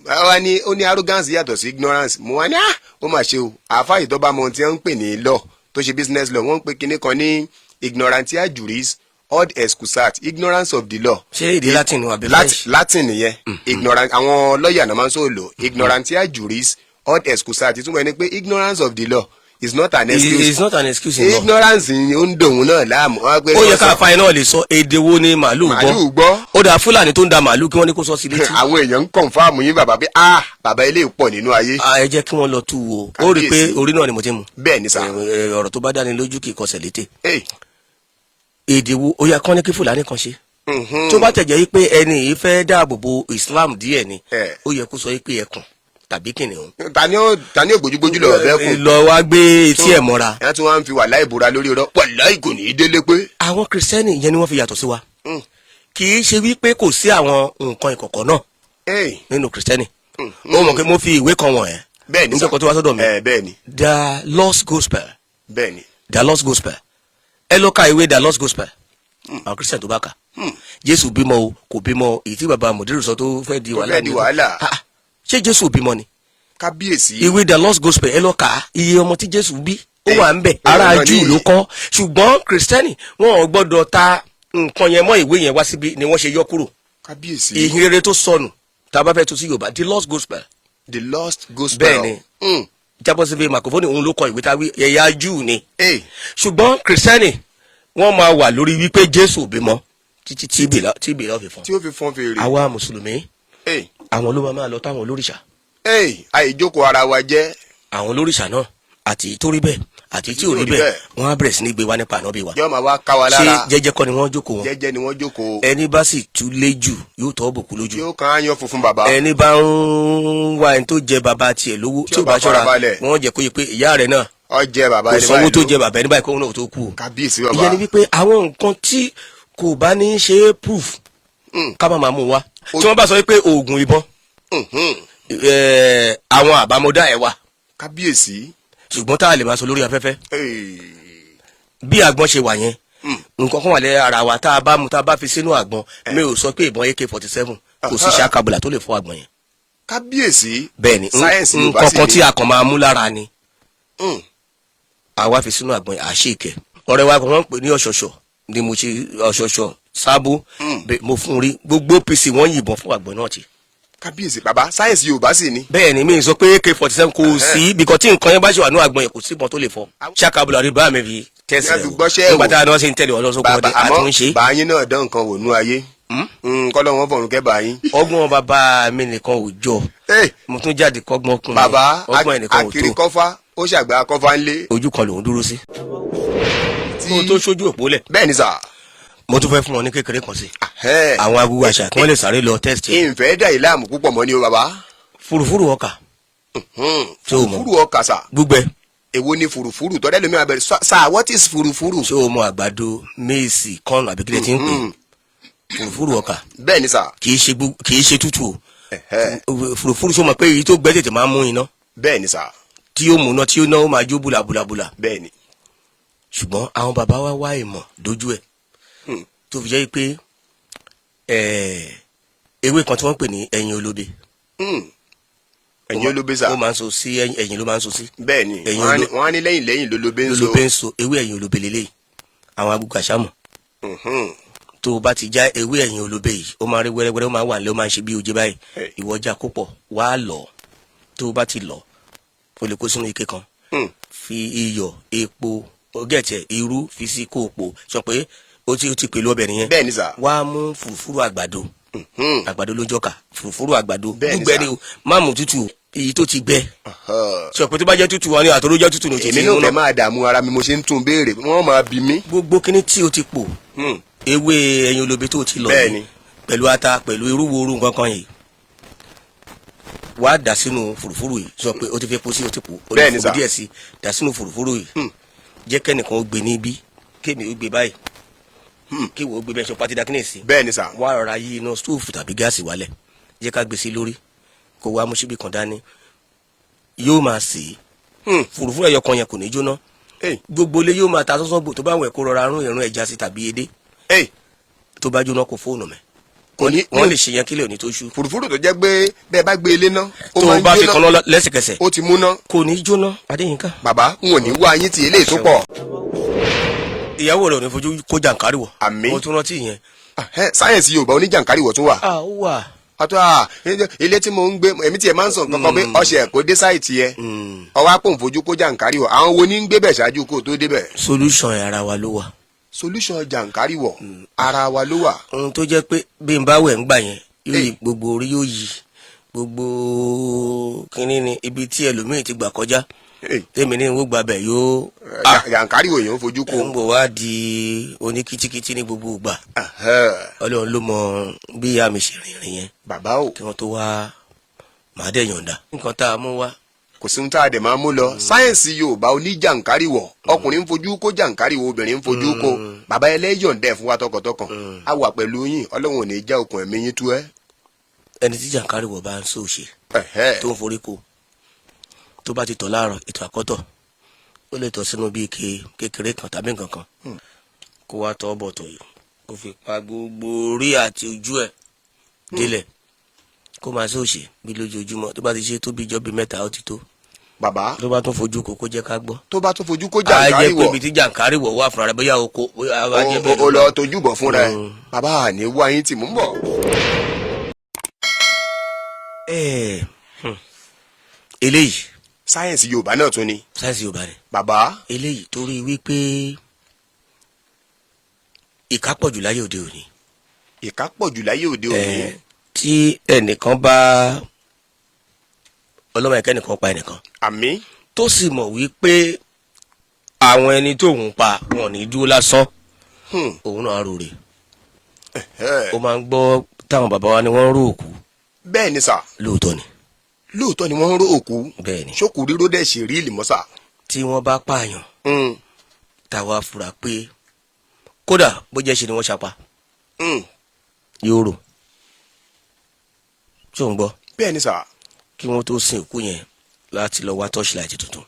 ó ní arrogance yàtọ̀ sí ignorance mo wá ní ó mà ṣe o àfa ìtọ́ba mọ tí wọ́n ń pè ní law tó ṣe business law wọ́n ń pè kinní kan ní ignorantia juris od excusat ignorance of the law. ṣé èdè latin wà bí french. latin nìyẹn ignorant àwọn lọ́ọ̀yà náà máa ń sọ lò ignorantia juris od excusat ìtumọ̀ ẹni pé ignorance of the law is not an excuse. it's not an excuse in law. ignorance ni ó ń dòun náà láàmú. ó yẹ ká fa iná lè sọ èdè wo ni màálù gbọ́. ó dà fúlàní tó ń da màálù kí wọ́n ní kó sọ sí létí. àwọn èèyàn ń kọ̀nfàmù yín bàbá pé bàbá ilé pọ̀ nínú ayé. ẹ jẹ́ kí wọ́n lọ tú wo ó rí i pé orí náà ni mo ti mú. bẹ́ẹ̀ ni sà. ọ̀rọ̀ tó bá dáni lójú kì í kọsẹ̀ létè. èdè wo ó yẹ kán ní kí fúlàní kan ṣe. tó bá tẹ̀jẹ̀ yìí pé ẹni yìí fẹ́ dáàbò bo islam díẹ̀ ni ó yẹ kó sọ yìí pé ẹkùn tàbí kìnìún. ta ni ó gbójúgbójú lọ bẹ́ẹ̀ kù. lọ wá gbé etí ẹ̀ mọ́ra. ẹ tún wá ń fi wàhálà ìbúra lórí ọ̀rọ̀ wàhálà kò ní í délé pé. àwọn kìrìsìtẹ́nì yẹn ni wọ́n fi yàtọ̀ sí wa. kì í ṣe wípé kò sí àwọn nǹkan ìkọ̀kọ̀ náà nínú kìrìsìtẹ́nì. ó mọ̀ pé mo fi ìwé kan wọ̀n ẹ́. bẹ́ẹ̀ni nígbà kan tó wá sọ́dọ̀ mi. bẹ́ẹ̀ni. the lost gospel. bẹ́ẹ̀ni. the lost gospel. ẹ lọ ka ìwé the lost gospel. àwọn kìrìsìtẹ́nì tó bá kà. jésù bímọ o kò bímọ èyí tí bàbá mòdìrú sọ tó fẹ́ di wàhálà. ṣé jésù bímọ ni. kábíyèsí. ìwé the lost gospel ẹ lọ kà á iye ọmọ tí jésù bí ó wà ń bẹ ara jù ló kọ ṣùgbọ́n kìrìsìtẹ́nì wọn ò gbọ́dọ̀ ta nǹkan yẹn mọ́ ìwé yẹn wá síbi ni wọ́n ṣe yọ kúrò. kábíyèsí. ìhìn rere tó sọnù tá a bá fẹ́ tu sí yorùbá the lost gospel. the lost gospel. bẹ́ẹ̀ni jábọ́ síbi màkòfóònù òun ló kọ ìwé táwí ẹ̀yà jù ni. ṣùgbọ́n kìrìsìtẹ́nì wọ́n máa wà lórí wípé jésù bímọ títí tí ìbílẹ̀ ò fi fọ́n. tí ó fi fọ́n fèrè. àwa mùsùlùmí àwọn ló máa lọ táwọn olórìṣà. àìjókòó ara wa jẹ́. àwọn olórìṣà náà àti tó rí bẹ́ẹ̀ àti tí ò rí bẹ́ẹ̀ wọ́n á bẹ̀rẹ̀ sí ní gbé wa nípa ànábì wa. yóò máa wá ká wa lára. ṣé jẹ́jẹ́ kọ́ ni wọ́n jókòó wọn. jẹ́jẹ́ ni wọ́n jókòó. ẹni bá sì tú léjù yóò tọ́ bòkú lójú. yóò kàn án yan funfun bàbá. ẹni bá ń wá ẹni tó jẹ bàbá tiẹ̀ lówó tí ò bá ṣọ́ra wọ́n jẹ́ kó yẹ pé ìyá rẹ̀ náà ó jẹ bàbá kò sanwó tó jẹ bàbá ẹni báyìí kó náà tó kú. kábíyèsí bàbá. ìyẹn ni wípé àwọn nǹkan tí kò bá ní ṣe proof ká má máa mú wa tí wọ́n bá sọ wípé oògùn ìbọn àwọn àbámọ́dá ẹ̀ wà. kábíyèsí. ṣùgbọ́n tá a lè máa sọ lórí afẹ́fẹ́ bí àgbọn ṣe wà yẹn nǹkan kan wà lẹ́ ara wa tá a bá mu tá a bá fi sínú àgbọn mi ò sọ pé ìbọn AK-47 kò sí ṣàkàbùlà tó lè fọ́ àgbọn yẹn. kábíyèsí. bẹ́ẹ̀ni nǹkan kan tí a kàn máa mú lára ni àwa fi sínú àgbọn yẹn àṣìkẹ́ ọ̀rẹ́ wa kan wọ́n ń pè ní ọ̀ṣọ̀ṣọ̀ ni mo ṣe ọ̀ṣọ̀ṣọ̀ sábó mo fún un rí gbogbo PC wọ́n yìnbọn fún àgbọn náà ti. kábíyèsí bàbá sáyẹ̀nsì yorùbá sì ni. bẹ́ẹ̀ni mi sọ pé AK-47 kò sí bìkọ́ tí nǹkan yẹn bá ṣe wà ní àgbọn yẹn kò sí ìbọn tó lè fọ́ ṣàkàbùlà rí bá mi fi tẹ́sí rẹ̀ o nígbà tá a náà ṣe ń tẹ̀lé ọlọ́sọ̀kọ̀ ọdẹ àtúnṣe. bàáyín náà dán nǹkan wò nú ayé kọ́lọ́ wọn fọ̀rùn kẹ́ bàáyín. ọgbọ́n bàbá mi nìkan ò jọ mo tún jáde kọ́gbọ́n kún mi ọgbọ́n ẹnìkan ò tó. akiri kọ́fà ó ṣàgbà kọ́fà ńlé. ojú kan lòún dúró sí. mo tó ṣojú òpó lẹ̀. bẹ́ẹ̀ ni sà. mo tún fẹ́ fún wọn ní kékeré kan sí. àwọn agugu àṣà kí wọ́n lè sáré lọ test. ìfẹ́ dà yìí láàmú púpọ̀ mọ́ ni o bàbá. fùrùfùrù ọkà. fùrùfùrù ọkà sà. gbígbẹ. èwo ni fùrùfùrù tọ́lẹ́ lómi àbẹ̀rẹ̀ sà what is fùrùfùrù. ṣé o mọ àgbàdo maize corn àbí kílẹ̀ tí ń pè fùrùfùrù ọkà. bẹ́ẹ̀ ni sà. kì í ṣe tútù o fùrùfùrù sọ ma pé èyí tó gbẹ tètè máa ń mú iná. bẹ́ẹ̀ ni sà. tí ó mú iná tí ó náà ó máa jó búlabúlabúla. bẹ́ẹ̀ ni. ṣùgbọ́n àwọn bàbá wa wá ìmọ̀ dójú ẹ̀ tó fi jẹ́ pé ewé kan tí wọ́n pè ní ẹyin olóbe. ẹyin olóbe sà. ó máa ń so sí ẹyin ló máa ń so sí. bẹ́ẹ̀ ni wọ́n á ní lẹ́yìn lólóbe ń so. lólóbe ń so ewé ẹyin olóbe lélẹ́yìí àwọn agbègbè àṣàmọ̀. tó o bá ti já ewé ẹyin olóbe yìí ó máa rí wẹ́rẹ́wẹ́rẹ́ ó máa wà nílẹ̀ ó máa ń ṣe bí oje báyìí ìwọ já kó pọ̀ wá lọ̀ tó o bá ti lọ̀ o lè kó sínú ike kan fi iyọ̀ epo ọ̀gẹ̀tẹ̀ irú fi sí kó o pò sọ pé o ti pèlú ọbẹ̀ nìyẹn. bẹ́ẹ̀ ni sà. wá mú fùrùfùrù àgbàdo àgbàdo ló jọkà fùrùfùrù àgbàdo gbígbẹ ni o má mú tútù èyí tó ti gbẹ. sọ pé tó bá jẹ́ tútù wọn ni àtọ́rọ́ jẹ́ tútù ní o ti fi èmi náà fẹ́ máa dààmú ara mi mo ṣe ń tún béèrè wọ́n máa bí mi. gbogbo kíní tí o ti pò ewé ẹyin olóbe tó ti lọ yìí pẹ̀lú ata pẹ̀lú irúwòrú nǹkan kan yìí wàá dà sínú fùrùfùrù yìí sọ pé o ti fi epo sí o ti pò o lè fò díẹ̀ sí dà sínú fùrùfùrù yìí jẹ́ kẹ́nìkan ó gbé níbí kémi ó gbé báyìí kí wo gbé bẹ́ẹ̀ sọ pátí dákínì sí. bẹ́ẹ̀ ni sà. wá rọra yí iná stóòfù tàbí gáàsì wálẹ̀ jẹ́ ká gbé sí lórí kó wá mú síbi kan dání yóò máa sè é fùrùfúrù ẹyọ kan yẹn kò ní jóná gbogbo ilé yóò máa ta sọ́sọ́ bò tó bá wẹ̀ kó rọra rún ìrún ẹja sí tàbí edé tó bá jóná kó fóònù mẹ́ wọ́n lè ṣe yẹn kílẹ̀ òní tó ṣú. fùrùfúrù tó jẹ́ pé bẹ́ẹ̀ bá gbé ilé náà ó tó máa ń bá fi jóná. kan lọ lẹ́sẹ̀kẹsẹ̀ ó ti múná. kò ní jóná Adéyínká. bàbá n ò ní wá yín tí eléyìí tó pọ̀. ìyàwó rẹ̀ ò ní fojú kó jàǹkárí wọ̀. Àmín. mo tún rántí ìyẹn. sáyẹ̀nsì Yorùbá oníjàǹkáríwọ̀ tún wà. ó wà. àtọ́ ilé tí mo ń gbé èmi tiẹ̀ máa ń sọ kankan pé ọṣẹ kò dé sáìtì yẹ ọwọ́ àpò òǹfojú kó jàǹkáríwọ̀ àwọn wo ní ń gbé bẹ̀ ṣáájú kó tó débẹ̀. solution ara wa ló wà. solution jàǹkáríwọ̀ ara wa ló wà. ohun tó jẹ́ pé bí n bá wẹ̀ ń gbà yẹn yóò yí gbogbo orí yóò yí gbogbo kínní ni ibi tí ẹlòmíì ti gbà kọjá tèmi ní ìwé gbàbẹ̀ yóò. jàǹkáríwọ̀ yẹn ń fojú kó. ń bọ̀ wá di oníkítíkítí ní gbogbo ìgbà Ọlọ́run ló mọ bí àmì ṣe rìnrìn yẹn bàbá o kí wọ́n tó wá màá dẹ̀ yọ̀ǹda nǹkan tá a mú wá. kò sí ohun tá a dẹ̀ máa mú lọ sáyẹ̀nsì Yorùbá oníjàǹkáríwọ̀ ọkùnrin ń fojú kó jàǹkáríwọ̀ obìnrin ń fojú kó bàbá ẹlẹ́yọ̀ǹdẹ̀ fún wa tọkàntọkàn a wà pẹ̀lú yín Ọlọ́run ò ní já okùn ẹ̀mí yín tú ẹ́. ẹni tí jàǹkáríwọ̀ bá ń sòṣe tó ń forí ko tó bá ti tọ̀ láàárọ̀ ètò àkọ́tọ̀ ó lè tọ̀ sínú bíi kékeré kan tàbí nǹkan kan kó wá tọ́ bọ̀tọ̀ yìí kó fi pa gbogbo orí àti ojú ẹ̀ délẹ̀ kó máa sòṣe bí lójoojúmọ́ tó bá ti ṣe tó bí ijọ́ bíi mẹ́ta ó ti tó. bàbá tó bá tún fojú kó jẹ́ ká gbọ́. tó bá tún fojú kó a jẹ́ pé jàǹkáríwọ̀ ibi tí jàǹkáríwọ̀ wà fúnra rẹ̀ bóyá oko bóyá a bá jẹ́ bẹ́ẹ̀ o lọ tójú bọ̀ fúnra ẹ̀ bàbá àní wá yín tì mú bọ̀. eléyìí sáyẹ̀nsì Yorùbá náà tún ni. sáyẹ̀nsì Yorùbá ni. bàbá eléyìí torí wípé ìkà pọ̀jù láyé òde òní. ìkà pọ̀jù láyé òde òní. tí ẹnìkan bá ọlọ́mọ ẹ̀kẹ́nìkan pa ẹnìkan àmín. tó sì mọ̀ wípé àwọn ẹni tó ń pa wọn ní dúró lásán òun náà rò rè. ó máa ń gbọ́ táwọn bàbá wa ni wọ́n ń rò òkú. bẹ́ẹ̀ ni sà. lóòótọ́ ni. lóòótọ́ ni wọ́n ń ró òkú. bẹ́ẹ̀ ni. ṣókù ríró dẹ̀ ṣe rí ìlímọ́sà. tí wọ́n bá pààyàn táwa fura pé kódà bó jẹ́ ṣe ni wọ́n ṣapa yóò rò tí ò ń gbọ́. bẹ́ẹ̀ ni sà. kí wọ́n tó sin òkú yẹn láti lọ wá torchlight tuntun.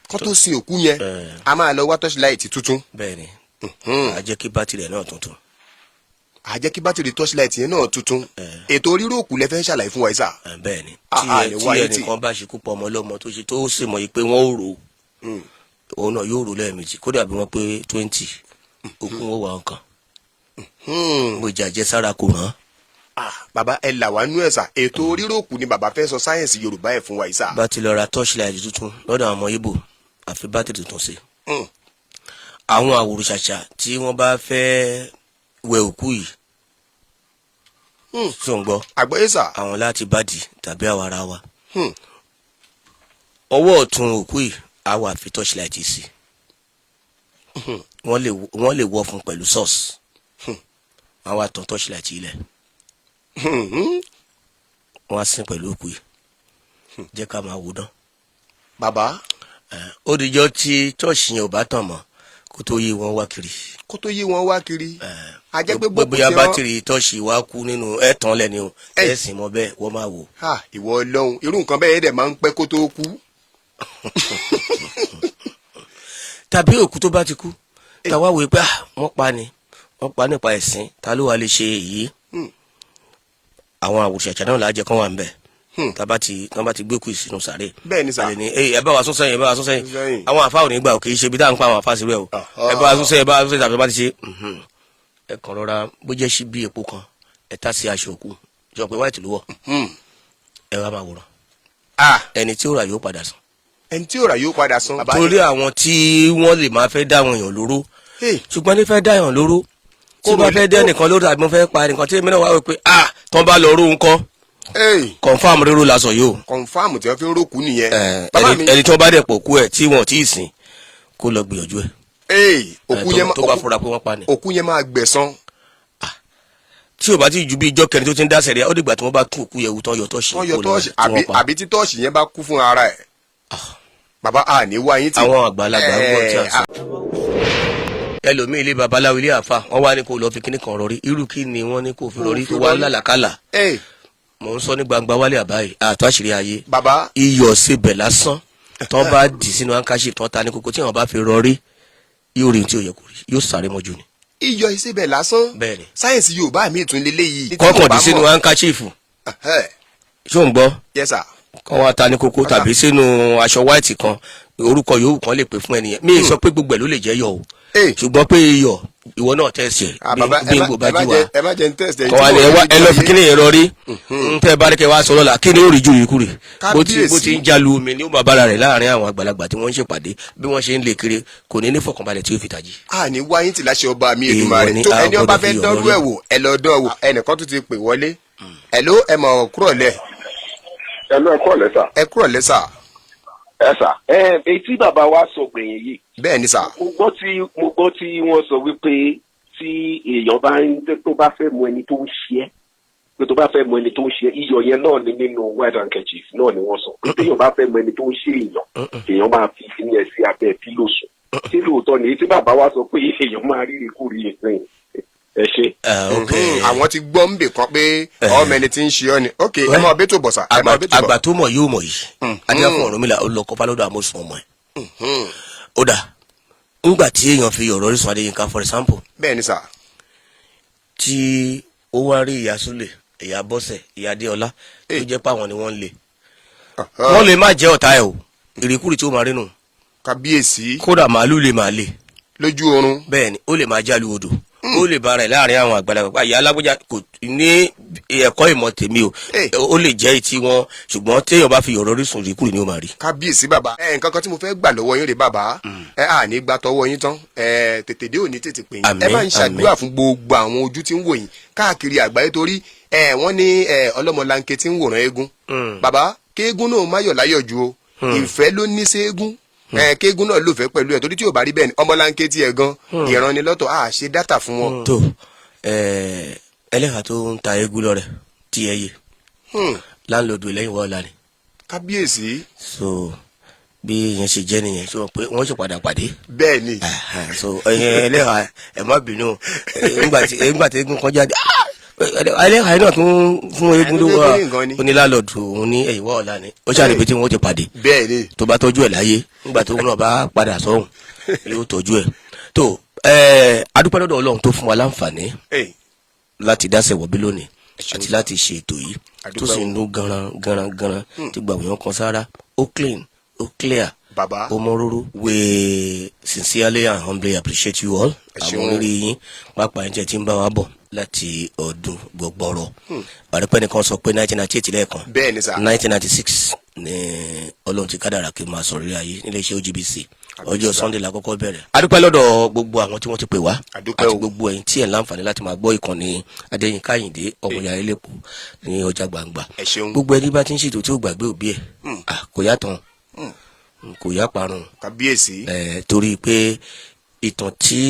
kó tó sin òkú yẹn a máa lọ wá torchlight tuntun. bẹ́ẹ̀ ni a jẹ́ kí bátìrì ẹ̀ náà tuntun. a jẹ́ kí bátìrì torchlight yẹn náà tuntun. ètò ríró òkú lẹ fẹ́ ṣàlàyé fún wa ìsà. bẹ́ẹ̀ ni tí ẹnìkan bá ṣekú pa ọmọ ọlọ́mọ tó ṣe tó sì mọ̀ yìí pé wọ́n ò rò òun náà yóò rò lẹ́ẹ̀mejì kódà bí wọ́n pé 20 òkú wọn wà nǹkan. mo jà àjẹsára kò rán. bàbá ẹ là wá nú ẹ̀sà ètò ríró òkú ni bàbá fẹ́ sọ sáyẹ̀nsì Yorùbá ẹ̀ fún wa ìsà. bá ti lọ ra torchlight tuntun lọ́dọ̀ àwọn ọmọ Ìgbò àfi bátìrì tuntun sí. àwọn àwòrán-ṣàṣà tí wọ́n bá fẹ́ wẹ òkú yìí tó ń gbọ́ àgbọ̀yé sà. àwọn láti bàdì tàbí àwa ara wa. ọwọ́ ọ̀tún òkú yìí á wà fi torchlight sí. wọ́n lè wọ́ fún pẹ̀lú sauce. wọ́n á wá tan torchlight yìí lẹ̀. wọ́n á sin pẹ̀lú òkú yìí. jẹ́ ká máa wò dán. bàbá. ó dijọ́ tí church yẹn ò bá tàn mọ́ kó tó yé wọn wá kiri. kó tó yé wọn wá kiri. a jẹ́ pé gbogbo ya bátìrì tọ́ọ̀ṣì wa kú nínú ẹ̀tàn lẹ́ni o ẹ̀sìn mọ́ bẹ́ẹ̀ wọ́n máa wò. ìwọ Ọlọ́run irú nǹkan bẹ́ẹ̀ dẹ̀ máa ń pẹ́ kó tó kú. tàbí òkú tó bá ti kú táwa wò pé wọ́n pa nípa ẹ̀sìn ta ló wà lè ṣe èyí. àwọn àwòṣàṣà náà làá jẹ kán wà ń bẹ̀ tán bá ti gbé kú ìsinú sàré. bẹ́ẹ̀ ni sà. ẹ bá wa sún sẹ́yìn ẹ bá wa sún sẹ́yìn àwọn àfa ò ní gbà ò kì í ṣe ibi táwọn pa àwọn àfa síbẹ̀ o ẹ bá wa sún sẹ́yìn ẹ bá wa sún sẹ́yìn tàbí bá ti ṣe ẹ kàn rọra bó jẹ́ sí bí epo kan ẹ tá sí aṣọ òkú jọ pé white ló wọ̀ ẹ wá máa wòran ẹni tí ó rà yóò padà san. ẹni tí ó rà yóò padà san. torí àwọn tí wọ́n lè máa fẹ́ dá àwọn èèyàn lóró ṣùgbọ́n ní fẹ́ dá èèyàn lóró tí wọ́n fẹ́ dẹ́ nìkan lóró àbí wọ́n fẹ́ pa nìkan tí èmi náà wá wí pé tán bá lọ ró ń kọ́ confam ríró la sọ yìí o. confam tí wọ́n fi ń rókù nìyẹn. ẹni tí wọ́n bá dẹ̀ pọ̀ kú ẹ̀ tí wọ́n tí ì sìn kó lọ gbìyànjú ẹ̀. tó bá fura pé wọ́n pa ni. òkú yẹn máa gbẹ̀san. tí o bá ti ju bí ijọ́ kẹrin tó ti ń dá sẹ̀ríà ó dìgbà tí wọ́n bá tún òkú yẹn wù tán yọ tọ́ọ̀ṣì. àbí tí tọ́ọ̀ṣì yẹn bá kú fún ara ẹ̀. bàbá àní wá yín tí. àwọn àgbàlagbà ń gbọ́ tí a sọ. ẹlòmíì ilé babaláwo ilé àfa wọn wá ní kó lọ fi kíní kan rọrí irú kí ni wọn ní kó fi rọrí tó wá lálàkàlà mò ń sọ ní gbangba wálé àbáyé àtọ́ àṣírí ayé. bàbá iyọ̀ sebẹ̀ lásán tán bá dì sínú handkerchief tán ta ní kókó tí wọn bá fi rọrí yóò rí tí ò yẹ kó rí yóò sáré mọ́jú ni. iyọ̀ ìsebẹ̀ lásán. bẹ́ẹ̀ni. sáyẹ̀nsì Yorùbá mi tún lélẹ́yìí. kọ́kọ́ dì sínú handkerchief. ṣó ń gbọ́. yes sir. kọ́ wa ta ní kókó tàbí sínú aṣọ white kan orúkọ yòówù kan lè pè fún ẹnìyẹn mi sọ pé gbogbo ẹ̀ ló lè jẹ́ yọ̀ o ṣùgbọ́n pé iyọ̀ ìwọ náà tẹ̀sí ẹ̀ bí n kò bá jí wa ẹ má jẹ n tẹ̀sí ẹ̀ kọ́ wa ẹ lọ fi kíni yẹn rọrí n tẹ́ bá dẹ́kẹ́ wá sọ lọ́la kíni ó rí ju ìkú rẹ̀ bó ti ń jalu omi ni ó máa bára rẹ̀ láàrin àwọn àgbàlagbà tí wọ́n ń ṣèpàdé bí wọ́n ṣe ń lè kiri kò ní fọkànbalẹ̀ tí ó fi tají. a ní wáyé tí láṣẹ ọba mi Èdùmàrè tó ẹni ọba fẹ́ dánrú ẹ̀ wò ẹ lọ dán wò ẹnìkan tó ti pè wọlé ẹ ló ẹ mọ̀ kúrò lẹ̀. ẹ lọ ẹ kúrò lẹ́sà. ẹ kúrò lẹ́sà. ẹ sà etí bàbá wa sọ gbẹ̀yìn yìí. bẹ́ẹ̀ ni sà. mo gbọ́ tí wọ́n sọ wípé tí èèyàn bá tó bá fẹ́ mọ ẹni tó ń ṣe é pé tó bá fẹ́ mọ ẹni tó ń ṣe é iyọ̀ yẹn náà ni nínú white handkerchief náà ni wọ́n sọ pé téèyàn bá fẹ́ mọ ẹni tó ń ṣe èèyàn máa fi kíní ẹ̀ sí abẹ́ pílòsùn tí lóòótọ́ ni etí bàbá wa sọ pé èèyàn máa rí ìkúri ìsìn ẹ ṣe. àwọn ti gbọ́ ń bè kan pé ọmọ ẹni tí ń ṣe ọ́ ni ok ẹ máa bẹ́tò bọ̀ sà. àgbà tó mọ̀ yóò mọ̀ yìí adé fún Ọ̀rúnmìlà ó lọ kọ́fà lọ́dọ̀ àmọ́sùn ọmọ ẹ̀. ó dà ńgbà tí èèyàn fi ọ̀rọ̀ Orísun Adéyínká for example. bẹ́ẹ̀ ni sà. tí ó wá rí ìyá Súlè ìyá Bọ́sẹ̀ ìyá Adéọlá tó jẹ́ pàwọn ni wọ́n ń lè. wọ́n lè má jẹ́ ọ̀tá ẹ̀ o ìrìkúrì tí ó máa rí nù. kábíyèsí. kódà màálù lè máa lè. lójú oorun. bẹ́ẹ̀ ni ó lè máa jálu odò ó lè bá rẹ̀ láàrin àwọn àgbàlagbà ìyá alágbèjà kò ní ẹ̀kọ́ ìmọ̀ tèmi o ó lè jẹ́ ìtì wọn ṣùgbọ́n téèyàn bá fi ọ̀rọ̀ Orísun rí kúrò ní ó máa rí. kábíyèsí bàbá nǹkan kan tí mo fẹ́ gbà lọ́wọ́ yín rè bàbá à ní gba tọwọ́ yín tán tètè dé òní tètè pè yín ẹ máa ń ṣàdúrà fún gbogbo àwọn ojú tí ń wò yín káàkiri àgbáyé torí wọ́n ní ọlọ́mọlanke tí ń wòran eégún bàbá kéégún náà má yọ̀ láyọ̀ ju o ìfẹ́ ló ní séégún kéégún náà lò fẹ́ pẹ̀lú ẹ̀ torí tí ò bá rí bẹ́ẹ̀ ni ọmọlanke tiẹ̀ gan ìrànilọ́tọ̀ ṣe dátà fún wọn. tó ẹlẹ́ka tó ń ta eégún lọ rẹ̀ tí ẹ yé láńlọ́ọ̀dù lẹ́yìn wọ́ọ̀lá ni. kábíyèsí. so bí ìyẹn ṣe jẹ́ nìyẹn sọ pé wọ́n ṣe padà pàdé. bẹ́ẹ̀ ni. so ẹlẹ́ka ẹ̀ má bínú nígbà tí eégún kan jáde ẹlẹ́ka náà tún fún eégún ló wà onílàlọ́ọ̀dù òun ní ẹ̀yìn wọ́ọ̀lá ni ó ṣàlùbí tí wọ́n ti pàdé. bẹ́ẹ̀ ni. tó bá tọ́jú ẹ̀ láyé nígbà tó náà bá padà sọ́hùn yóò tọ́jú ẹ̀ tó adúpẹ́ lọ́dọ̀ Ọlọ́run tó fún wa láǹfààní láti dáṣẹ̀ wọ̀bí lónìí àti láti ṣe ètò yìí tó sì ń dún ganan tí gbàgbọ́n kan sára ó clean ó clear baba omororo we sincerely and humbly appreciate you all àwọn orí yín pápá ẹ̀jẹ̀ tí ń bá wa bọ̀ láti ọdún gbọgbọrọ àrípẹ́ nìkan sọ pé 1998 lẹ́ẹ̀kan bẹ́ẹ̀ ni sà 1996 ní Ọlọ́run ti kádàrá kí n máa sọ̀rọ̀ rí ayé nílé iṣẹ́ OGBC ọjọ́ Sunday la kọ́kọ́ bẹ̀rẹ̀. adúpẹ́ lọ́dọ̀ gbogbo àwọn tí wọ́n ti pè wá àti gbogbo ẹ̀yin tí ẹ̀ láǹfààní láti máa gbọ́ ìkànnì Adéyínká Àyìndé ọmọọyà elépo ní ọjà gbangba gbogbo ẹni bá ti ń ṣètò tí ó gbàgbé òbí ẹ̀ kò yàtọ̀ kò yá parun kábíyèsí torí pé ìtàn tí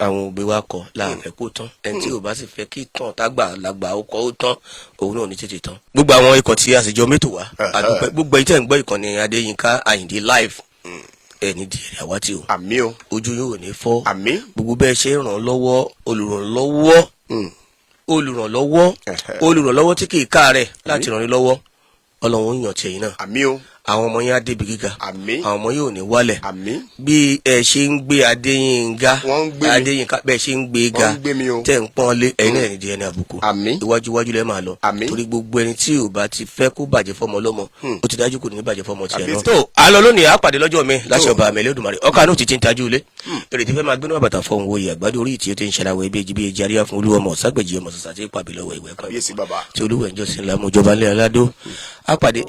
àwọn òbí wa kọ láàfẹ́ kó tán ẹni tí ò bá sì fẹ́ kí ìtàn tágbà làgbà ó kọ́ ó tán òun náà ní tètè tán. gbogbo àwọn ikọ̀ tí àṣejọ mẹ́tò wá àdúpẹ́ gbogbo ẹ̀yin tẹ́ ń gbọ́ ìkànnì Adéyínká Àyìndé live ẹni di èrè àwátì o àmín o ojú yóò ní fọ́ àmín gbogbo bẹ́ẹ̀ ṣe ràn lọ́wọ́ olùrànlọ́wọ́ tí kì í káàárẹ̀ láti ràn ní lọ́wọ́ Ọlọ́run yàn tiẹ̀ yìí náà àmín o àwọn ọmọ yín á débi gíga àmín àwọn ọmọ yóò ní wálẹ̀ àmín bí ẹ ṣe ń gbé Adéyínká bẹ́ẹ̀ ṣe ń gbé ga tẹ̀ ń pọ́n lé ẹ̀yin náà ní di ẹni àbùkù àmín iwájú lẹ́ máa lọ àmín torí gbogbo ẹni tí ò bá ti fẹ́ kó bàjẹ́ fọmọ lọ́mọ ó ti dájú kò ní bàjẹ́ fọmọ tiẹ̀ náà. tó a lọ lónìí a pàdé lọ́jọ́ mi láṣẹ ọba àmì Ẹlẹ́dùmarè ọkà náà ti ń tajú ilé èrè tí fẹ́ máa gbénú àbàtà fọhùn wo ìyàgbádùn orí ìtì ó ti ń ṣàlàwọ̀ ẹbí ẹjì bí ẹjì àríyá fún olúwọmọ ọ̀ságbèjì ọmọ sọ̀sà tí ìpàbí lọ́wọ́ ìwẹ̀ kan tí olúwẹ̀ ń jọ sí ńlá mọ́jọba ńlẹ̀ aládó a pàdé.